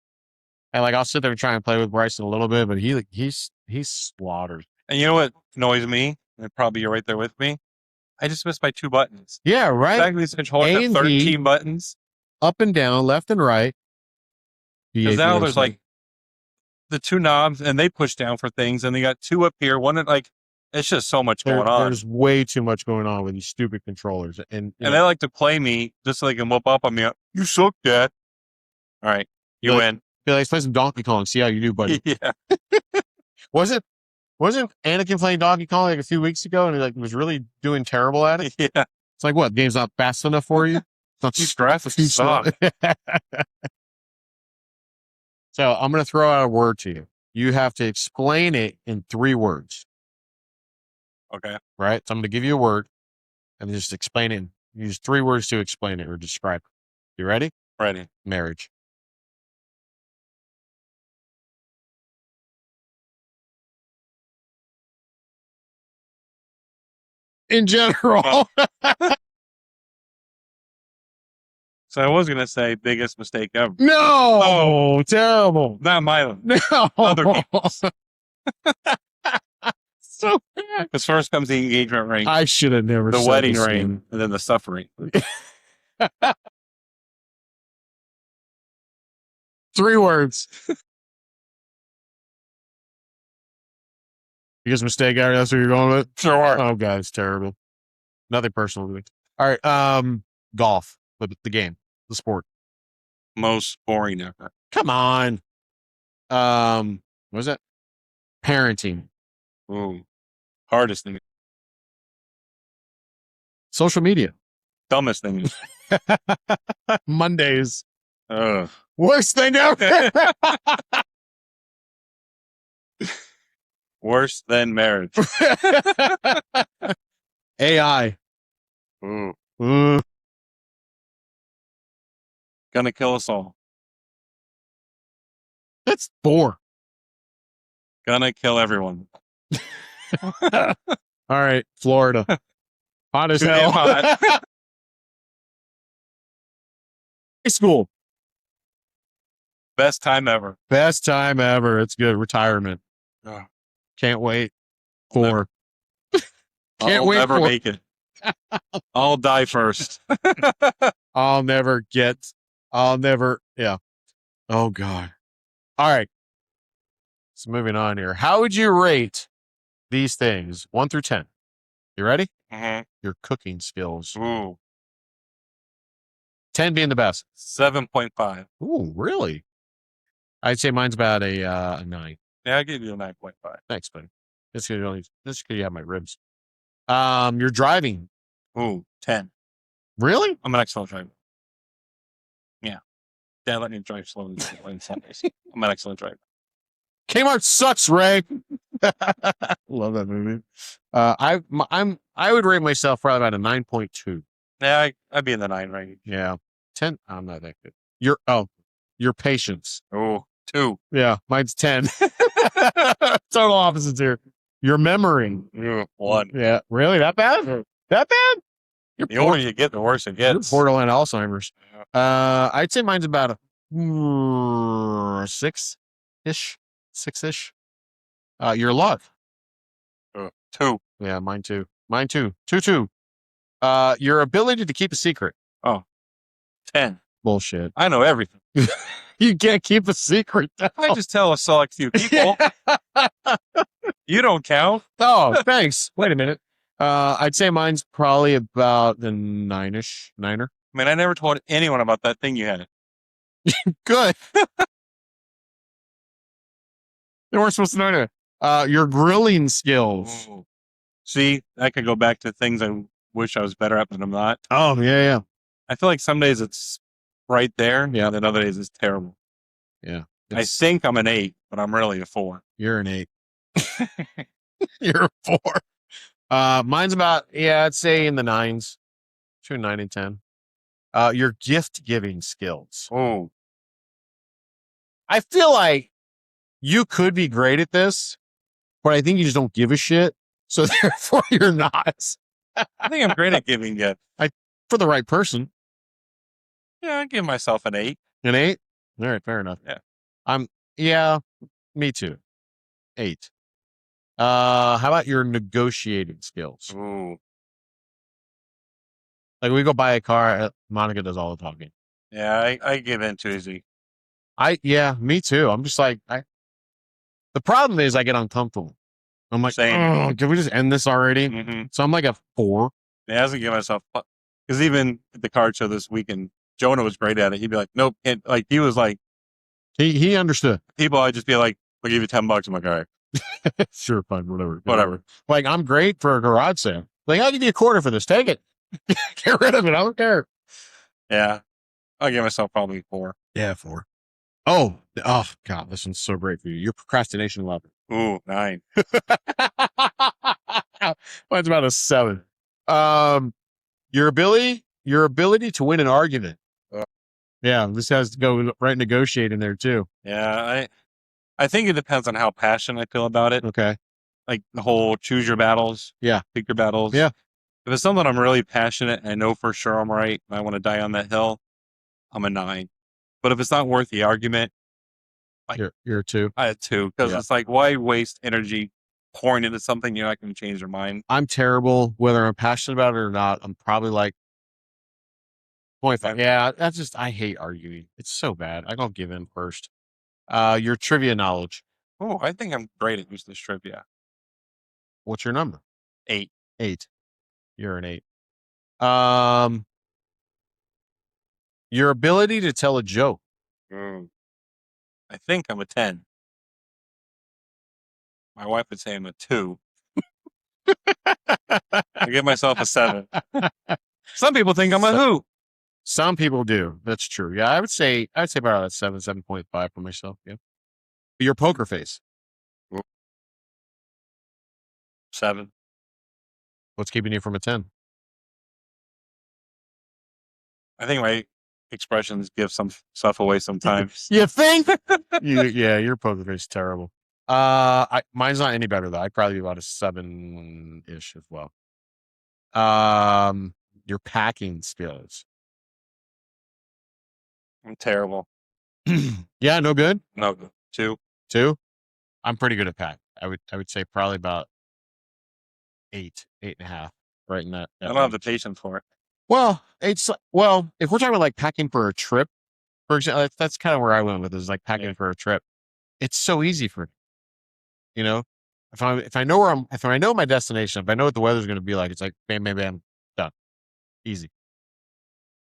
And like, I'll sit there and try and play with Bryson a little bit, but he's slaughtered. And you know what annoys me? And probably you're right there with me. I just missed my 2 buttons. Yeah, right. Exactly, this controller has 13 buttons. Up and down, left and right. Because now there's like the 2 knobs, and they push down for things, and they got 2 up here. One like, it's just so much going on. There's way too much going on with these stupid controllers, and they like to play me just so they can whoop up on me. You suck, Dad. All right, you win. Be like, let's play some Donkey Kong. See how you do, buddy. Yeah. Wasn't Anakin playing Donkey Kong like a few weeks ago, and he like was really doing terrible at it? Yeah. It's like, what? Game's not fast enough for you? It's not graphics suck. So I'm going to throw out a word to you. You have to explain it in 3 words. Okay. Right? So I'm going to give you a word and just explain it. Use 3 words to explain it or describe it. You ready? Ready. Marriage. In general. So I was going to say biggest mistake ever. No! Terrible. Not mine. No! Other people's. So bad. Because first comes the engagement ring. I should have never the said wedding this ring, thing. and then the suffering. 3 words. Biggest mistake, Gary. That's what you're going with? Sure. Oh, God, it's terrible. Nothing personal to me. All right. Golf. The game. The sport. Most boring ever. Come on. What was that? Parenting. Ooh. Hardest thing. Social media. Dumbest thing. Mondays. Ugh. Worst thing ever. Worse than marriage. AI. Ooh. Gonna kill us all. That's 4. Gonna kill everyone. All right, Florida. Hot as Too hell. damn hot. High school. Best time ever. Best time ever. It's good. Retirement. Ugh. Can't wait for. I'll never make it. I'll die first. I'll never. Yeah. Oh, God. All right. So moving on here. How would you rate these things 1 through 10? You ready? Mm-hmm. Your cooking skills. Ooh. 10 being the best. 7.5. Ooh, really? I'd say mine's about a 9. Yeah, I'll give you a 9.5. Thanks, buddy. This because you have my ribs. You're driving. Ooh, 10. Really? I'm an excellent driver. Yeah. Dad let me drive slowly on Sundays. I'm an excellent driver. Kmart sucks, Ray. Love that movie. I would rate myself probably about a 9.2. Yeah, I'd be in the 9 range. Yeah. 10. I'm not that good. Your patience. Oh, 2. Yeah, mine's 10. Total opposites here. Your memory. 1. Yeah. Really? That bad? That bad? The older you get, the worse it gets. Borderline Alzheimer's. I'd say mine's about a 6-ish. 6-ish. Your luck. 2. Yeah, mine too. 2. Your ability to keep a secret. 10. Bullshit. I know everything. You can't keep a secret. I just tell a select few people. You don't count. Oh, thanks. Wait a minute. I'd say mine's probably about the 9-ish. 9er. I mean, I never told anyone about that thing you had. Good. They weren't supposed to know that. Your grilling skills. Ooh. See, I could go back to things I wish I was better at, but I'm not. Oh, yeah. I feel like some days it's right there. Yeah. And then other days it's terrible. Yeah. I think I'm an 8, but I'm really a 4. You're an 8. You're a 4. Mine's about, yeah, I'd say in the nines, between 9 and 10. Your gift giving skills. Oh, I feel like you could be great at this, but I think you just don't give a shit. So therefore, you're not. I think I'm great at giving gifts. For the right person. Yeah, I give myself an 8. An 8? All right, fair enough. Yeah. Yeah, me too. 8. How about your negotiating skills? Ooh. Like we go buy a car, Monica does all the talking. Yeah, I give in too easy. Yeah, me too. I'm just like, the problem is I get uncomfortable. I'm like, Same. can we just end this already? Mm-hmm. So I'm like a 4. Yeah, I have to give myself, because even at the card show this weekend, Jonah was great at it. He'd be like, nope. And like, he was like, He understood. people, I'd just be like, I'll give you $10. I'm like, all right. Sure, fine, whatever. Whatever. Like, I'm great for a garage sale. Like, I'll give you a quarter for this. Take it. Get rid of it. I don't care. Yeah. I'll give myself probably 4. Yeah, 4. Oh, God, this one's so great for you. Your procrastination level. Ooh, 9. Mine's about a 7. Your ability to win an argument. Yeah, this has to go right negotiate in there too. Yeah, I think it depends on how passionate I feel about it. Okay. Like the whole choose your battles. Yeah. Pick your battles. Yeah. If it's something I'm really passionate and I know for sure I'm right and I want to die on that hill, I'm a 9. But if it's not worth the argument, like, you're a 2. I had 2. Because it's like, why waste energy pouring into something you're not going to change your mind? I'm terrible, whether I'm passionate about it or not. I'm probably like 0.5. Yeah, that's just, I hate arguing. It's so bad. I don't give in first. Your trivia knowledge. Oh, I think I'm great at useless trivia. What's your number? 8. 8. You're an 8. Your ability to tell a joke. I think I'm a 10. My wife would say I'm a 2. I give myself a 7. Some people think I'm a who. Some people do. That's true. Yeah, I would say about a 7, 7.5 for myself. Yeah. Your poker face. 7. What's keeping you from a 10? I think my expressions give some stuff away sometimes. You think? Yeah, your poker face is terrible. Mine's not any better though. I'd probably be about a 7-ish as well. Your packing skills. I'm terrible. Yeah, no good. No, 2. 2. I'm pretty good at pack. I would say probably about 8, 8.5. Right in that. I don't have the patience for it. Well, if we're talking about like packing for a trip, for example, that's kind of where I went with is like packing for a trip. It's so easy for me. You know, if I know if I know my destination, if I know what the weather's going to be like, it's like bam, bam, bam, done, easy.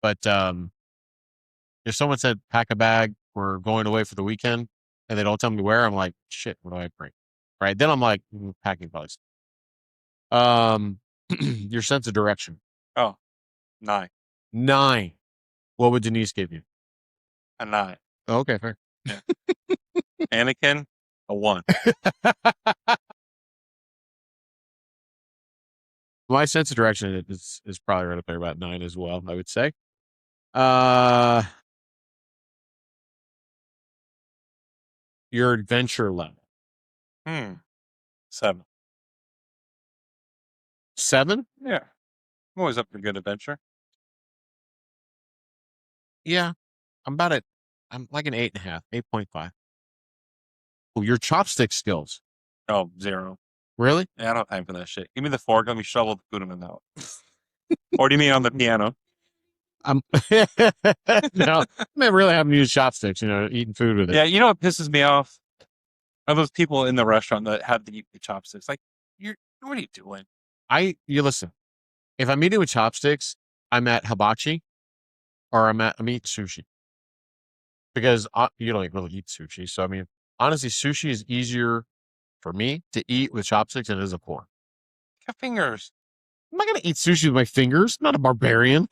But if someone said pack a bag, we're going away for the weekend, and they don't tell me where, I'm like, shit, what do I bring? Right then, I'm like packing probably. Your sense of direction. Oh, 9. 9. What would Denise give you? A 9. Oh, okay, fair. Yeah. Anakin, a 1. My sense of direction is probably right up there about 9 as well, I would say. Your adventure level. 7. 7? Yeah. I'm always up for a good adventure. Yeah. I'm like an 8.5, 8.5. Oh, your chopstick skills. Oh, 0. Really? Yeah, I don't have time for that shit. Give me the fork, let me shovel the food in my mouth. Or do you mean on the piano? No, I really haven't used chopsticks, eating food with it. Yeah, you know what pisses me off? Are those people in the restaurant that have to eat the chopsticks? Like, what are you doing? You listen, if I'm eating with chopsticks, I'm at hibachi or I'm eating sushi. Because you don't really eat sushi. So, I mean, honestly, sushi is easier for me to eat with chopsticks than it is a fork. Got fingers. I'm not going to eat sushi with my fingers. I'm not a barbarian.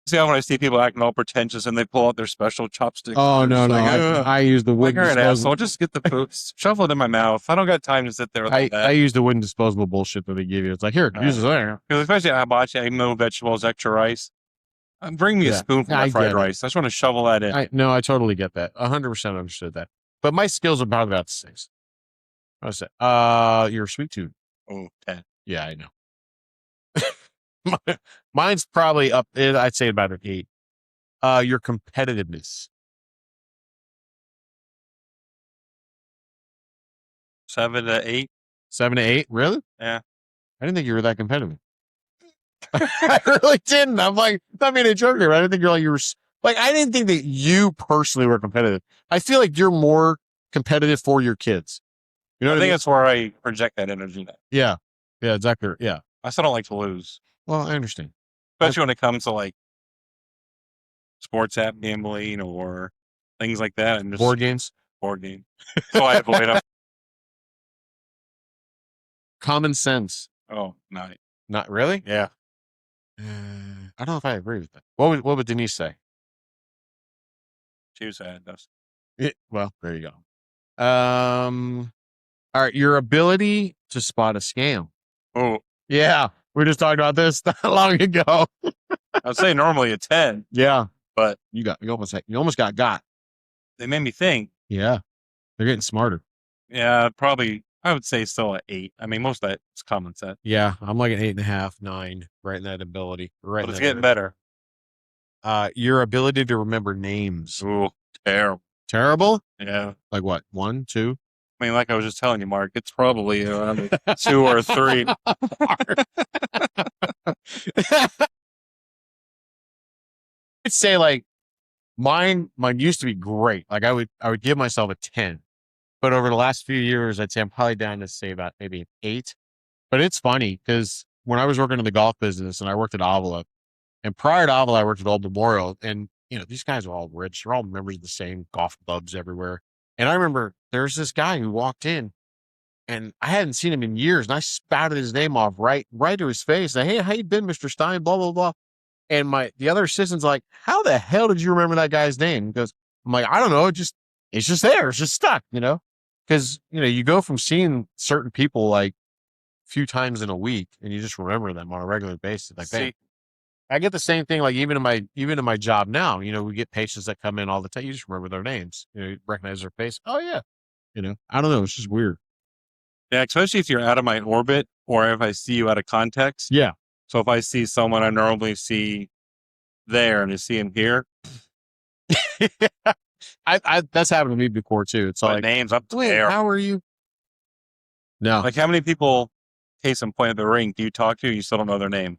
See how when I see people acting all pretentious and they pull out their special chopsticks. Oh no, no, like, I use the wooden like, disposable. asshole, just get the food, shovel it in my mouth. I don't got time to sit there with all that. I use the wooden disposable bullshit that they give you. It's like, here, use this there. Because especially at hibachi, I know vegetables, extra rice. Bring me a spoon for my fried rice. I just want to shovel that in. I totally get that. 100% understood that. But my skills are about the same. I said, you're a sweet tooth. Oh, 10. Yeah, I know. Mine's probably up. I'd say about an 8. Your competitiveness. 7 to 8. 7 to 8? Really? Yeah. I didn't think you were that competitive. I really didn't. I'm like, not being a joke here. I didn't think you were like, I didn't think that you personally were competitive. I feel like you're more competitive for your kids. You know, I think that's where I project that energy now. Yeah. Yeah, exactly. Yeah. I still don't like to lose. Well, I understand. Especially when it comes to like sports app gambling or things like that. And just board games. So I avoid them. Common sense. Oh, not really? Yeah. I don't know if I agree with that. What would Denise say? She was sad. Well, there you go. All right, your ability to spot a scam. Oh, yeah, we just talked about this not long ago. I'd say normally a 10. Yeah, but you almost got. They made me think. Yeah, they're getting smarter. Yeah, probably. I would say still at 8. I mean, most of that is common sense. Yeah, I'm like an 8.5, 9, right in that ability. Right, but it's getting better. Your ability to remember names. Ooh, terrible. Terrible? Yeah. Like what? 1, 2? I mean, like I was just telling you, Mark, it's probably around 2 or 3. I'd say like mine used to be great. Like I would give myself a 10. But over the last few years, I'd say I'm probably down to say about maybe an 8. But it's funny because when I was working in the golf business and I worked at Avila, and prior to Avila, I worked at Old Memorial, and these guys are all rich. They're all members of the same golf clubs everywhere. And I remember there's this guy who walked in, and I hadn't seen him in years, and I spouted his name off right to his face. Like, hey, how you been, Mr. Stein? Blah blah blah. And the other assistant's like, how the hell did you remember that guy's name? Because I'm like, I don't know. It's just there. It's just stuck. Because you go from seeing certain people like a few times in a week, and you just remember them on a regular basis. Like, man, I get the same thing. Like even in my job now, we get patients that come in all the time. You just remember their names. You recognize their face. Oh yeah. I don't know. It's just weird. Yeah, especially if you're out of my orbit or if I see you out of context. Yeah. So if I see someone I normally see there and I see him here. I that's happened to me before too. It's like names up there. How are you? No. Like how many people, case in point at the ring, do you talk to? You still don't know their name.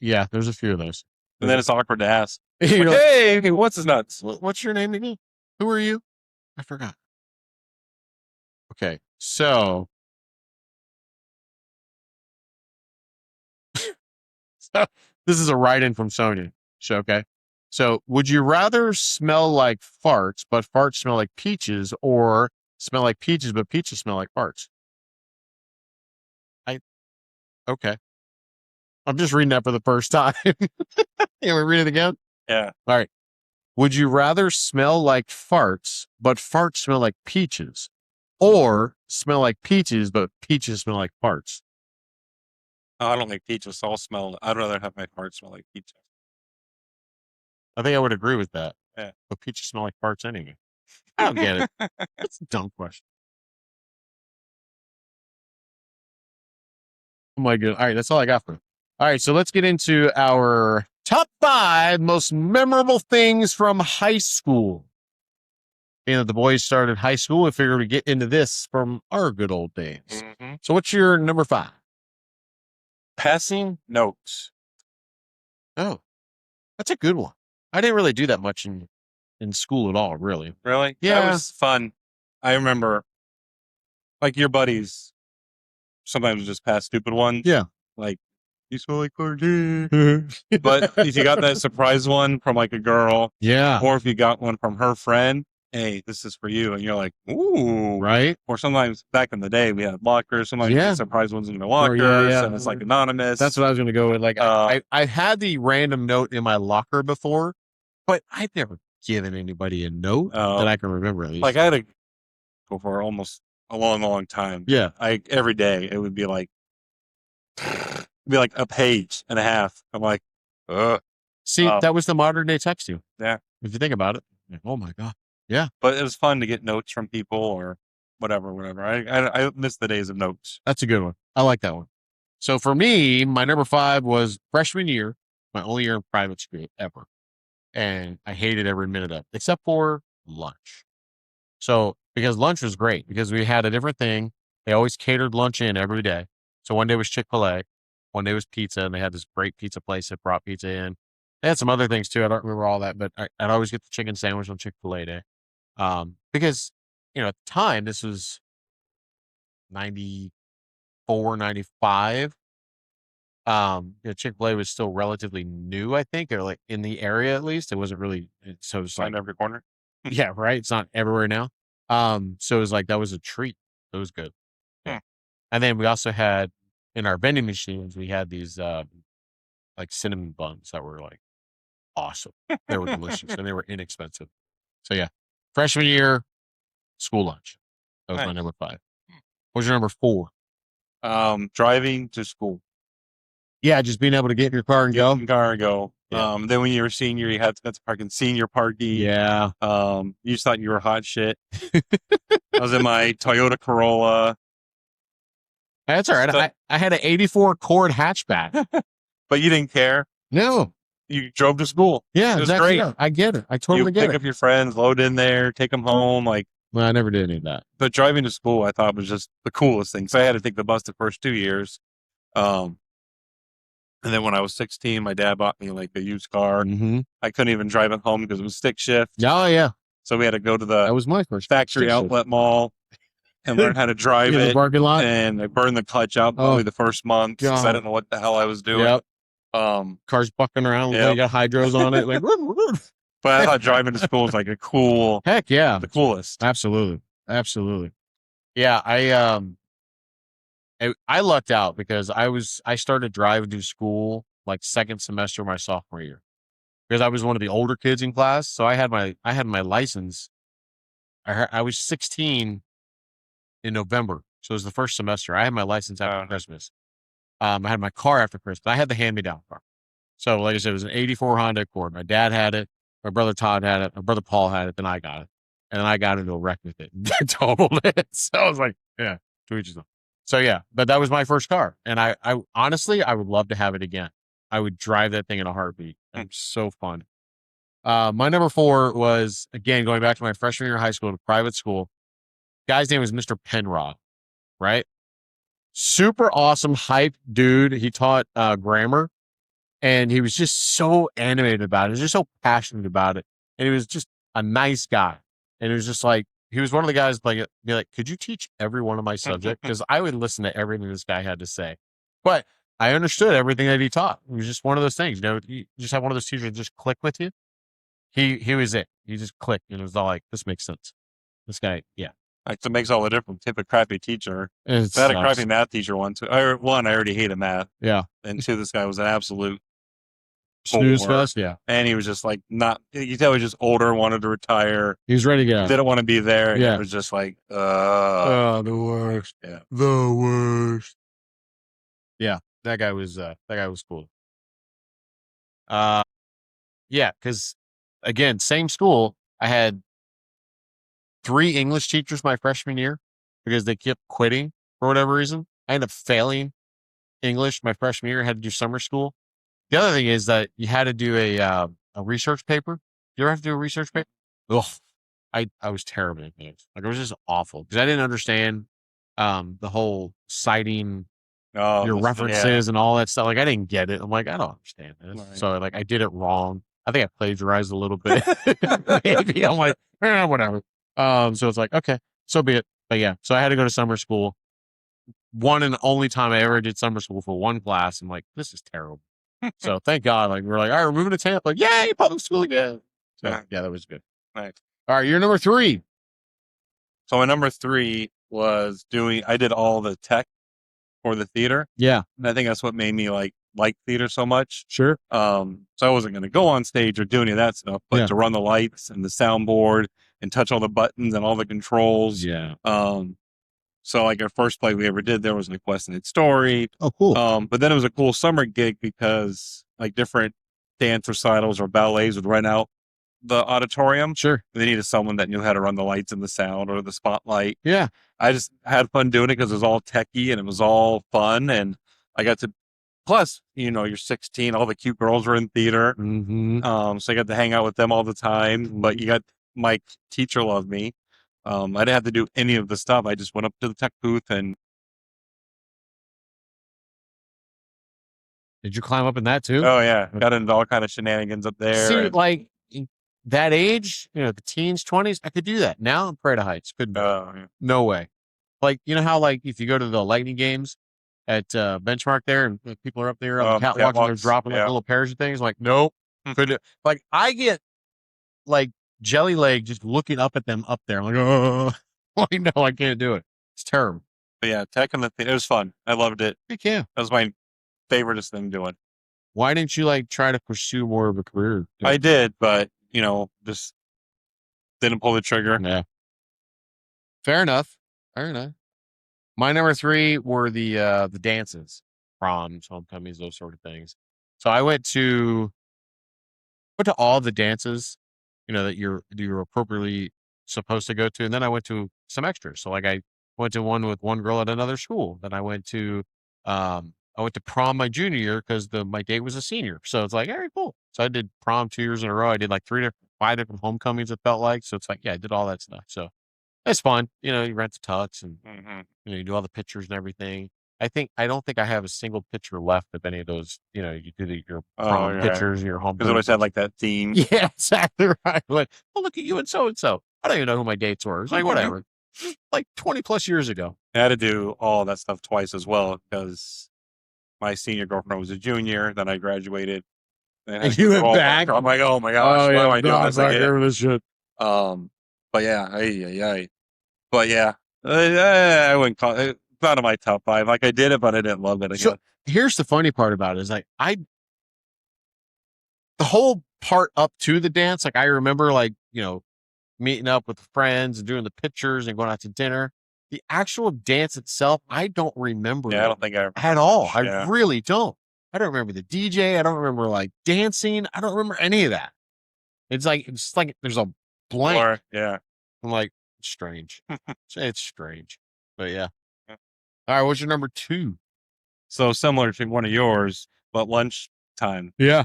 Yeah, there's a few of those. And then it's awkward to ask. Like, hey, what's his nuts? What's your name again? Who are you? I forgot. Okay, so this is a write-in from Sonia. So, okay. So, would you rather smell like farts, but farts smell like peaches, or smell like peaches, but peaches smell like farts? Okay. I'm just reading that for the first time. You want me to read it again? Yeah. All right. Would you rather smell like farts, but farts smell like peaches, or smell like peaches, but peaches smell like farts? Oh, I don't like peaches, so I'd rather have my fart smell like peaches. I think I would agree with that. Yeah. But peaches smell like farts anyway. I don't get it. That's a dumb question. Oh my god. All right, that's all I got for you. All right, so let's get into our top 5 most memorable things from high school. Being that the boys started high school, we figured we'd get into this from our good old days. Mm-hmm. So what's your number 5? Passing notes. Oh, that's a good one. I didn't really do that much in school at all, really. Really? Yeah. That was fun. I remember, like, your buddies sometimes just pass stupid ones. Yeah. Like, you smell like cartoon. But if you got that surprise one from, like, a girl. Yeah. Or if you got one from her friend. hey, this is for you. And you're like, ooh. Right. Or sometimes back in the day, we had lockers. Sometimes you get surprise ones in the lockers, and it's like anonymous. That's what I was going to go with. Like, I've had the random note in my locker before, but I've never given anybody a note that I can remember at least. Like, I had to go for almost a long, long time. Yeah. Every day, it would be like, a page and a half. I'm like, see, that was the modern day text you. Yeah. If you think about it. Like, oh my God. Yeah. But it was fun to get notes from people or whatever. I miss the days of notes. That's a good one. I like that one. So for me, my number 5 was freshman year, my only year in private school ever. And I hated every minute of it, except for lunch. So because lunch was great because we had a different thing. They always catered lunch in every day. So one day was Chick-fil-A, one day was pizza, and they had this great pizza place that brought pizza in. They had some other things too. I don't remember all that, but I'd always get the chicken sandwich on Chick-fil-A day. Because, at the time, this was 94, 95. Chick-fil-A was still relatively new, I think, or like in the area at least. It wasn't really, so it's like every corner. Yeah, right. It's not everywhere now. So it was like that was a treat. It was good. Yeah. And then we also had in our vending machines, we had these like cinnamon buns that were like awesome. They were delicious and they were inexpensive. So yeah, freshman year, school lunch. That was my number 5. What was your number 4? Driving to school. Yeah, just being able to get in your car and go. Yeah. Then when you were a senior, you had to park senior parking. Yeah. You just thought you were hot shit. I was in my Toyota Corolla. That's all right. So, I had an 84 Accord hatchback. But you didn't care? No. You drove to school. Yeah, it was great. Yeah, I get it. I totally get it. You pick up your friends, load in there, take them home. Well, I never did any of that. But driving to school, I thought was just the coolest thing. So I had to take the bus the first 2 years. And then when I was 16, my dad bought me a used car. Mm-hmm. I couldn't even drive it home because it was stick shift. Oh, yeah. So we had to go to that was my first factory outlet mall and learn how to drive it. The parking lot. And I burned the clutch out probably the first month because I didn't know what the hell I was doing. Yep. Cars bucking around. Yep. You got hydros on it. But I thought driving to school was a cool. Heck yeah. The coolest. Absolutely. Yeah. I lucked out because I started driving to school second semester of my sophomore year because I was one of the older kids in class. So I had my license. I was 16 in November. So it was the first semester. I had my license after Christmas. I had my car after Christmas. I had the hand-me-down car. So like I said, it was an 84 Honda Accord. My dad had it. My brother Todd had it. My brother Paul had it. Then I got it. And then I got into a wreck with it. Totaled it. So I was like, yeah, to each his own. So yeah, but that was my first car. And I honestly, I would love to have it again. I would drive that thing in a heartbeat. It's so fun. My number 4 was, again, going back to my freshman year of high school to private school. Guy's name was Mr. Penrod, right? Super awesome, hype dude. He taught grammar and he was just so animated about it. He was just so passionate about it. And he was just a nice guy. And it was just he was one of the guys be like, could you teach every one of my subjects? Because I would listen to everything this guy had to say. But I understood everything that he taught. It was just one of those things. You just have one of those teachers that just click with you. He was it. He just clicked. And it was all this makes sense. This guy, yeah. It makes all the difference. Tip a crappy teacher. I had a crappy math teacher once. I already hated math. Yeah. And 2, this guy was an absolute snooze fest. Yeah. And he was just not, you could tell he was just older, wanted to retire. He was ready to get out. Didn't want to be there. Yeah. It was just the worst. Yeah. The worst. Yeah. That guy was cool. Yeah. Cause again, same school. I had 3 English teachers my freshman year because they kept quitting for whatever reason. I ended up failing English my freshman year. I had to do summer school. The other thing is that you had to do a research paper. You ever have to do a research paper? Ugh. I was terrible at it. It was just awful because I didn't understand the whole citing your references and all that stuff. I didn't get it. I'm like, I don't understand this. Right. So I did it wrong. I think I plagiarized a little bit. Maybe I'm like, whatever. So it's okay, so be it. But yeah, so I had to go to summer school. One and only time I ever did summer school for one class. I'm like, this is terrible. So thank God, we're all right, we're moving to Tampa. Yay, public school again. So yeah, that was good. Nice. All right, you're number 3. So my number 3 was I did all the tech for the theater. Yeah. And I think that's what made me like theater so much. Sure. So I wasn't going to go on stage or do any of that stuff, but to run the lights and the soundboard and touch all the buttons and all the controls. Yeah. So like our first play we ever did there was like West Side Story. Oh, cool. But then it was a cool summer gig because like different dance recitals or ballets would rent out the auditorium. Sure. They needed someone that knew how to run the lights and the sound or the spotlight. Yeah. I just had fun doing it because it was all techie and it was all fun. And I got to, plus, you're 16, all the cute girls were in theater. Mm-hmm. So I got to hang out with them all the time. But my teacher loved me. I didn't have to do any of the stuff. I just went up to the tech booth and. Did you climb up in that too? Oh yeah, got into all kind of shenanigans up there. See, like that age, the teens, 20s, I could do that. Now I'm afraid of heights. Couldn't. Yeah. No way. Like how like if you go to the Lightning games at Benchmark there, and people are up there on the catwalks and they're dropping like little parachute things. Like nope, couldn't. Like I get like jelly leg just looking up at them up there. I'm like, oh, like no, I can't do it. It's terrible. But yeah, tech and it was fun. I loved it. Heck yeah, that was my favoriteest thing doing. Why didn't you like try to pursue more of a career? I did, but just didn't pull the trigger. Yeah. Fair enough. My number 3 were the dances, proms, homecomings, those sort of things. So I went to all the dances, that you're appropriately supposed to go to, and then I went to some extras. So like I went to one with one girl at another school. Then I went to prom my junior year because my date was a senior. So it's like, very cool. So I did prom 2 years in a row. I did like 5 different homecomings. It felt like. So it's like, yeah, I did all that stuff. So it's fun. You rent the tux and you do all the pictures and everything. I don't think I have a single picture left of any of those. You do your prom pictures, your home. Because it always had like that theme. Yeah, exactly right. Like, oh, look at you and so and so. I don't even know who my dates were. It's like whatever. Like 20 plus years ago. I had to do all that stuff twice as well because my senior girlfriend was a junior. Then I graduated. And you went back. I'm like, oh my gosh, why am I doing this again? This shit. But yeah, but yeah, I wouldn't call it. It's not in my top 5. Like I did it, but I didn't love it again. So here's the funny part about it is like the whole part up to the dance. Like I remember like meeting up with friends and doing the pictures and going out to dinner. The actual dance itself, I don't remember. Yeah, I don't think I at all. I really don't. I don't remember the DJ. I don't remember like dancing. I don't remember any of that. It's like there's a blank. Yeah. I'm like, it's strange. It's strange. But yeah. All right, what's your number 2? So similar to one of yours, but lunchtime. Yeah.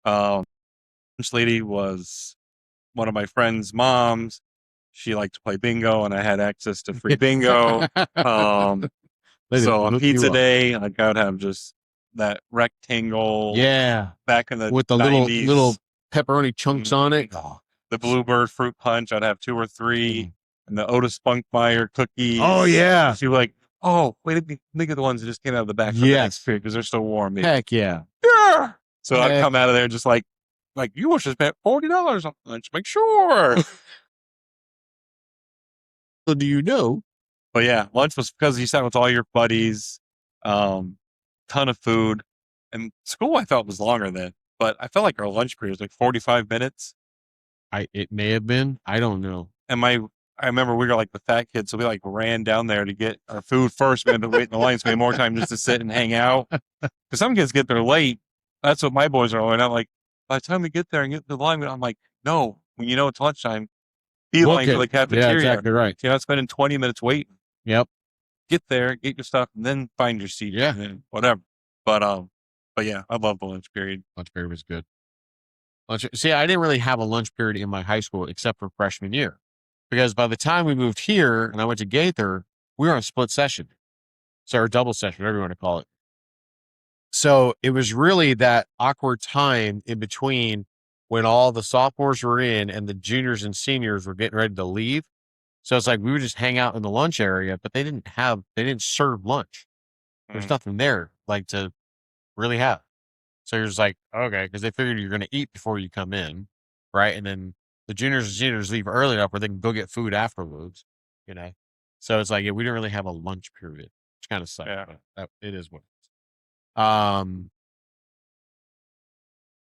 Lunch lady was one of my friend's moms. She liked to play bingo, and I had access to free bingo. So on pizza day, like I would have just that rectangle. Yeah. Back in the with the 90s. little pepperoni chunks on it. The Bluebird fruit punch, I'd have 2 or 3, and the Otis Spunkmeyer cookies. Oh yeah. She was like, oh, wait, let me think of the ones that just came out of the back from the next period because they're still warm. Heck yeah. Yeah. So I'd come out of there just like you must have spent $40 on lunch. Make sure. So do you know? But yeah, lunch was because you sat with all your buddies, ton of food, and school I felt was longer then. But I felt like our lunch period was like 45 minutes. It may have been. I don't know. And I remember we were like the fat kids, so we like ran down there to get our food first. We had to wait in the line, so we had more time just to sit and hang out. Because some kids get there late. That's what my boys are learning. I'm like, by the time we get there and get to the line, I'm like, no, when you know it's lunchtime, beeline to the cafeteria. Yeah, exactly right. You're not spending 20 minutes waiting. Yep. Get there, get your stuff, and then find your seat. Yeah. And then whatever. But yeah, I love the lunch period. Lunch period was good. See, I didn't really have a lunch period in my high school except for freshman year. Because by the time we moved here and I went to Gaither, we were on split session. So, or double session, whatever you want to call it. So it was really that awkward time in between when all the sophomores were in and the juniors and seniors were getting ready to leave. So it's like we would just hang out in the lunch area, but they didn't serve lunch. There's nothing there like to really have. So you're just like, okay, because they figured you're going to eat before you come in, right? And then the juniors and seniors leave early enough where they can go get food afterwards, So it's like, we didn't really have a lunch period, which kind of sucks. Yeah. But it is what it is.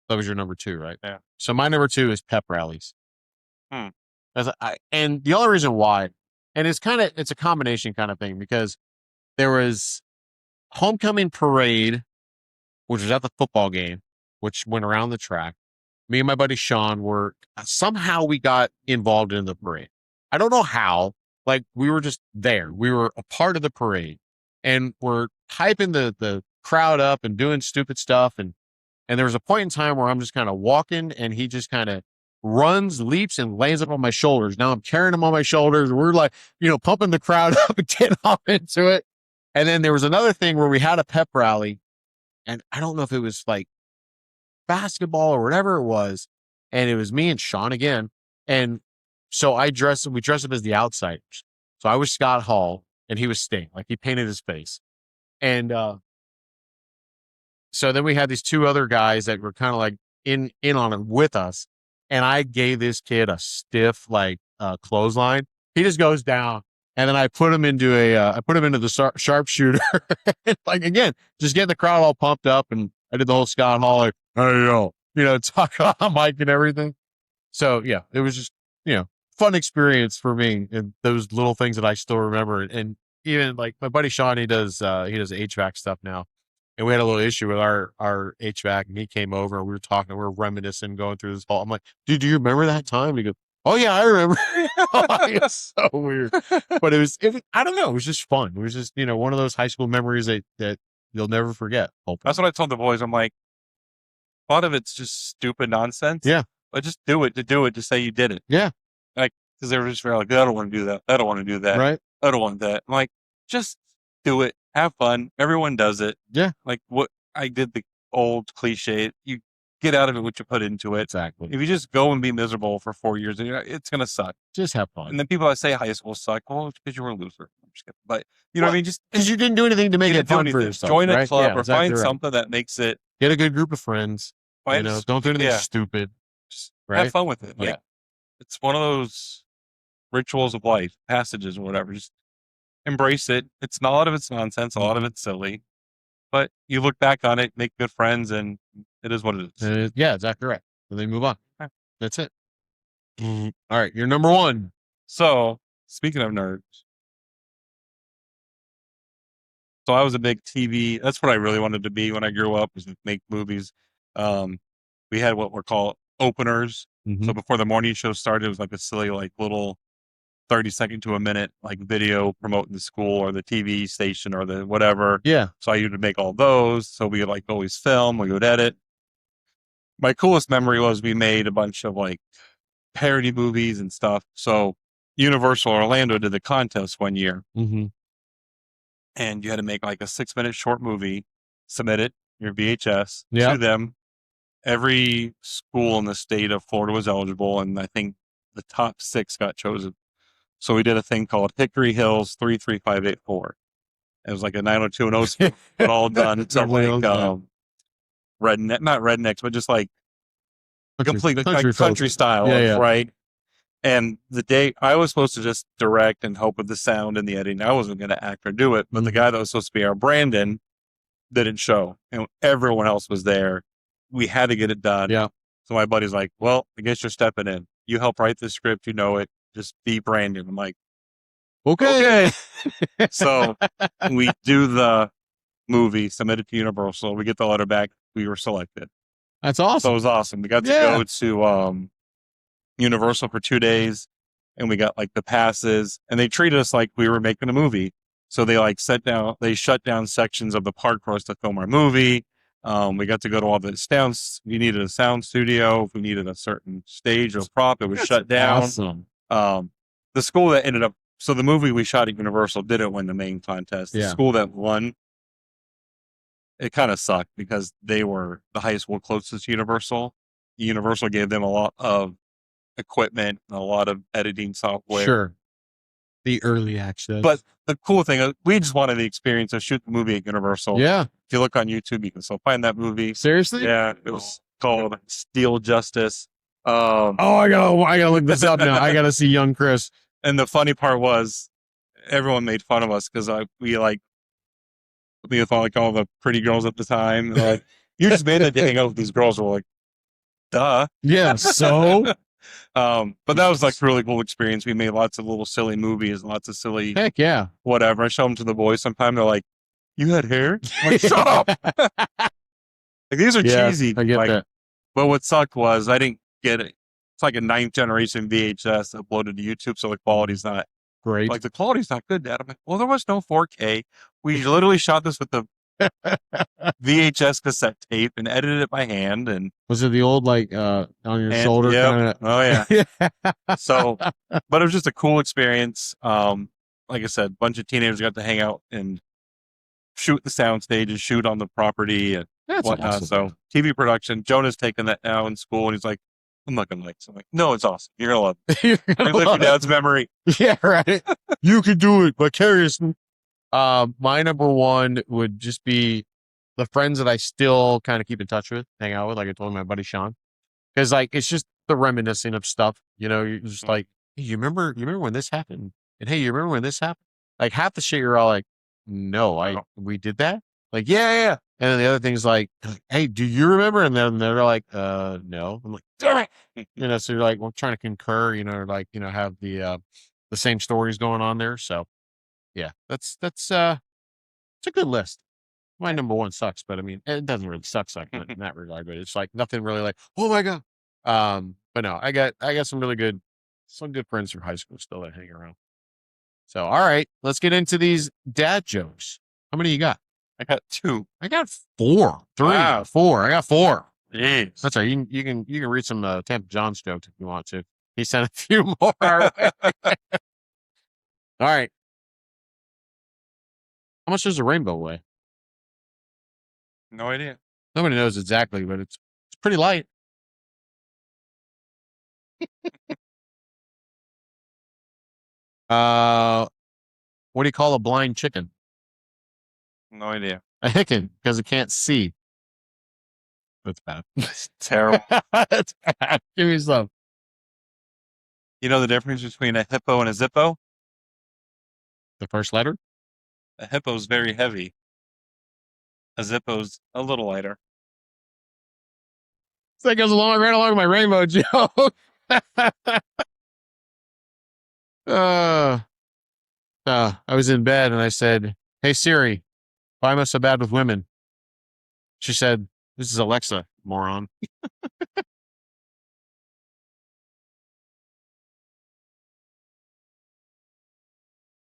That was your number 2, right? Yeah. So my number 2 is pep rallies. Hmm. And the only reason why, and it's a combination kind of thing, because there was homecoming parade, which was at the football game, which went around the track. Me and my buddy Sean somehow we got involved in the parade. I don't know how. Like, we were just there. We were a part of the parade, and we're hyping the crowd up and doing stupid stuff. And there was a point in time where I'm just kind of walking, and he just kind of runs, leaps, and lands up on my shoulders. Now I'm carrying him on my shoulders. We're like, pumping the crowd up and getting off into it. And then there was another thing where we had a pep rally, and I don't know if it was like basketball or whatever it was. And it was me and Sean again. And so we dressed up as the outsiders. So I was Scott Hall and he was Sting. Like, he painted his face. And so then we had these 2 other guys that were kind of like in on it with us. And I gave this kid a stiff, like, clothesline. He just goes down. And then I put him into the sharpshooter. Like, again, just getting the crowd all pumped up. And I did the whole Scott Hall, like, hey, yo, talk on mic and everything. So yeah, it was just, fun experience for me, and those little things that I still remember. And even like my buddy Sean, he does HVAC stuff now. And we had a little issue with our HVAC, and he came over and we were talking, we were reminiscing, going through this whole, I'm like, dude, do you remember that time? And he goes, oh yeah, I remember. It's so weird. But it was, I don't know. It was just fun. It was just, one of those high school memories that you'll never forget. Hopefully. That's what I told the boys. I'm like, a lot of it's just stupid nonsense. Yeah. But just do it to say you did it. Yeah. Like, because they were just like, I don't want to do that. I don't want to do that. Right. I don't want that. I'm like, just do it. Have fun. Everyone does it. Yeah. Like, what I did, the old cliche, you get out of it what you put into it. Exactly. If you just go and be miserable for 4 years, it's going to suck. Just have fun. And then people that say high school suck, well, it's because you were a loser. I'm just kidding. But what I mean? Just because you didn't do anything to make it fun for yourself. Join a right? club or find something that makes it. Get a good group of friends. Don't do anything stupid. Just have fun with it. Like, it's one of those rituals of life, passages or whatever. Just embrace it. It's not a lot of it's nonsense. A lot of it's silly, but you look back on it, make good friends, and it is what it is. Yeah, exactly right. And then move on. Right. That's it. All right, you're number 1. So, speaking of nerds, so I was a big TV. That's what I really wanted to be when I grew up, was to make movies. We had what were called openers. Mm-hmm. So before the morning show started, it was like a silly, like, little 30-second to a minute, like, video promoting the school or the TV station or the whatever. Yeah. So I used to make all those. So we would, like, always film, we would edit. My coolest memory was we made a bunch of, like, parody movies and stuff. So Universal Orlando did the contest one year. Mm-hmm. And you had to make like a 6-minute short movie, submit it, your VHS, to them. Every school in the state of Florida was eligible, and I think the top 6 got chosen. So we did a thing called Hickory Hills 33584. It was like a 90210, but all done. It's like redneck, not rednecks, but just like complete country style, right? And the day I was supposed to just direct and help with the sound and the editing, I wasn't going to act or do it. But the guy that was supposed to be our Brandon didn't show, and everyone else was there. We had to get it done. Yeah. So my buddy's like, well, I guess you're stepping in. You help write the script. You know it. Just be Brandon. I'm like, okay. So we do the movie, submit it to Universal. We get the letter back. We were selected. That's awesome. So it was awesome. We got to go to Universal for 2 days, and we got like the passes, and they treated us like we were making a movie. So they shut down sections of the park for us to film our movie. We got to go to all the sounds. We needed a sound studio. If we needed a certain stage or prop, it was shut down. Awesome. The school that ended up, so the movie we shot at Universal didn't win the main contest. The school that won, it kind of sucked because they were the high school closest to Universal. Universal gave them a lot of equipment, a lot of editing software. Sure. The early access. But the cool thing, we just wanted the experience of shooting the movie at Universal. Yeah. If you look on YouTube, you can still find that movie. Seriously? Yeah. It was called Steel Justice. I gotta look this up now. I gotta see young Chris. And the funny part was, everyone made fun of us because we with like all the pretty girls at the time. And like, you just made it to hang out with these girls. We're like, duh. Yeah. So, but that was like a really cool experience. We made lots of little silly movies, lots of silly, heck yeah, whatever. I show them to the boys sometime. They're like, "You had hair?" I'm like, shut up. Like, these are cheesy. I get like, that. But what sucked was I didn't get it. It's like a 9th generation VHS uploaded to YouTube, so the quality's not great. Like, the quality's not good, Dad. I'm like, well, there was no 4K. We literally shot this with the VHS cassette tape and edited it by hand. And was it the old like on your shoulder? Yep. Kinda? Oh yeah. So, but it was just a cool experience. Like I said, a bunch of teenagers got to hang out and shoot the sound stages, shoot on the property and whatnot. Awesome. So TV production. Jonah's taking that now in school, and he's like, I'm not gonna like. So I'm like, no, it's awesome. You're gonna love it. You're gonna live your dad's memory. Yeah, right. You could do it vicariously. My number one would just be the friends that I still kind of keep in touch with, hang out with, like I told my buddy Sean. Because like it's just the reminiscing of stuff, you're just like, hey, you remember when this happened? And hey, you remember when this happened? Like half the shit you're all like, no, we did that? Like, yeah. And then the other thing's like, hey, do you remember? And then they're like, no. I'm like, damn it. So you're like, we're trying to concur, have the same stories going on there. So yeah, that's it's a good list. My number one sucks, but I mean, it doesn't really suck in that regard, but it's like nothing really like, oh my God. But no, I got some good friends from high school still that hang around. So, all right, let's get into these dad jokes. How many you got? I got 2. I got 4. 3, wow. 4. I got 4. Jeez. That's right. You can read some Tampa John's jokes if you want to. He sent a few more. All right. How much does a rainbow weigh? No idea. Nobody knows exactly, but it's pretty light. What do you call a blind chicken? No idea. A hicken, because it can't see. That's bad. It's terrible. That's bad. Give me some. You know the difference between a hippo and a zippo? The first letter? A hippo's very heavy. A zippo's a little lighter. So that goes right along with my rainbow joke. I was in bed and I said, hey Siri, why am I so bad with women? She said, this is Alexa, moron.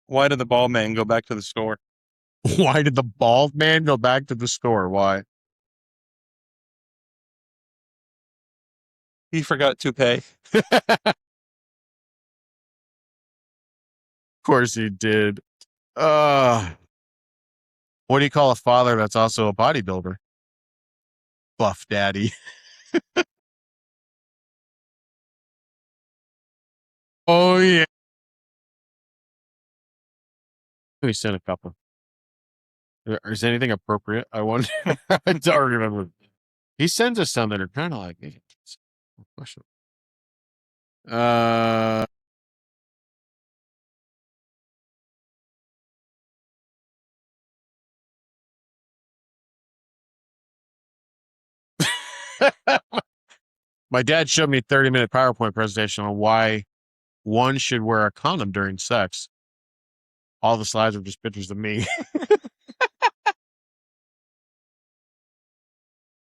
Why did the bald man go back to the store? Why did the bald man go back to the store? Why? He forgot to pay. Of course he did. What do you call a father that's also a bodybuilder? Buff daddy. Oh yeah. Let me send a couple. Is anything appropriate? I wonder. I don't remember. He sends us some that are kind of like, hey, question. My dad showed me a 30-minute PowerPoint presentation on why one should wear a condom during sex. All the slides are just pictures of me.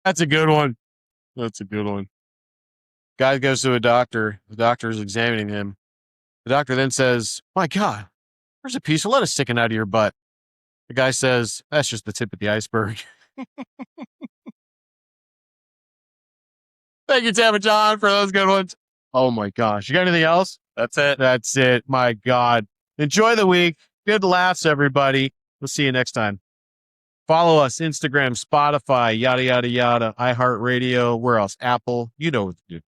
That's a good one. Guy goes to a doctor. The doctor is examining him. The doctor then says, my God, there's a piece of lettuce sticking out of your butt. The guy says, that's just the tip of the iceberg. Thank you, Tampa John, for those good ones. Oh my gosh. You got anything else? That's it. That's it. My God. Enjoy the week. Good laughs, everybody. We'll see you next time. Follow us, Instagram, Spotify, yada, yada, yada, iHeartRadio. Where else? Apple. You know what to do.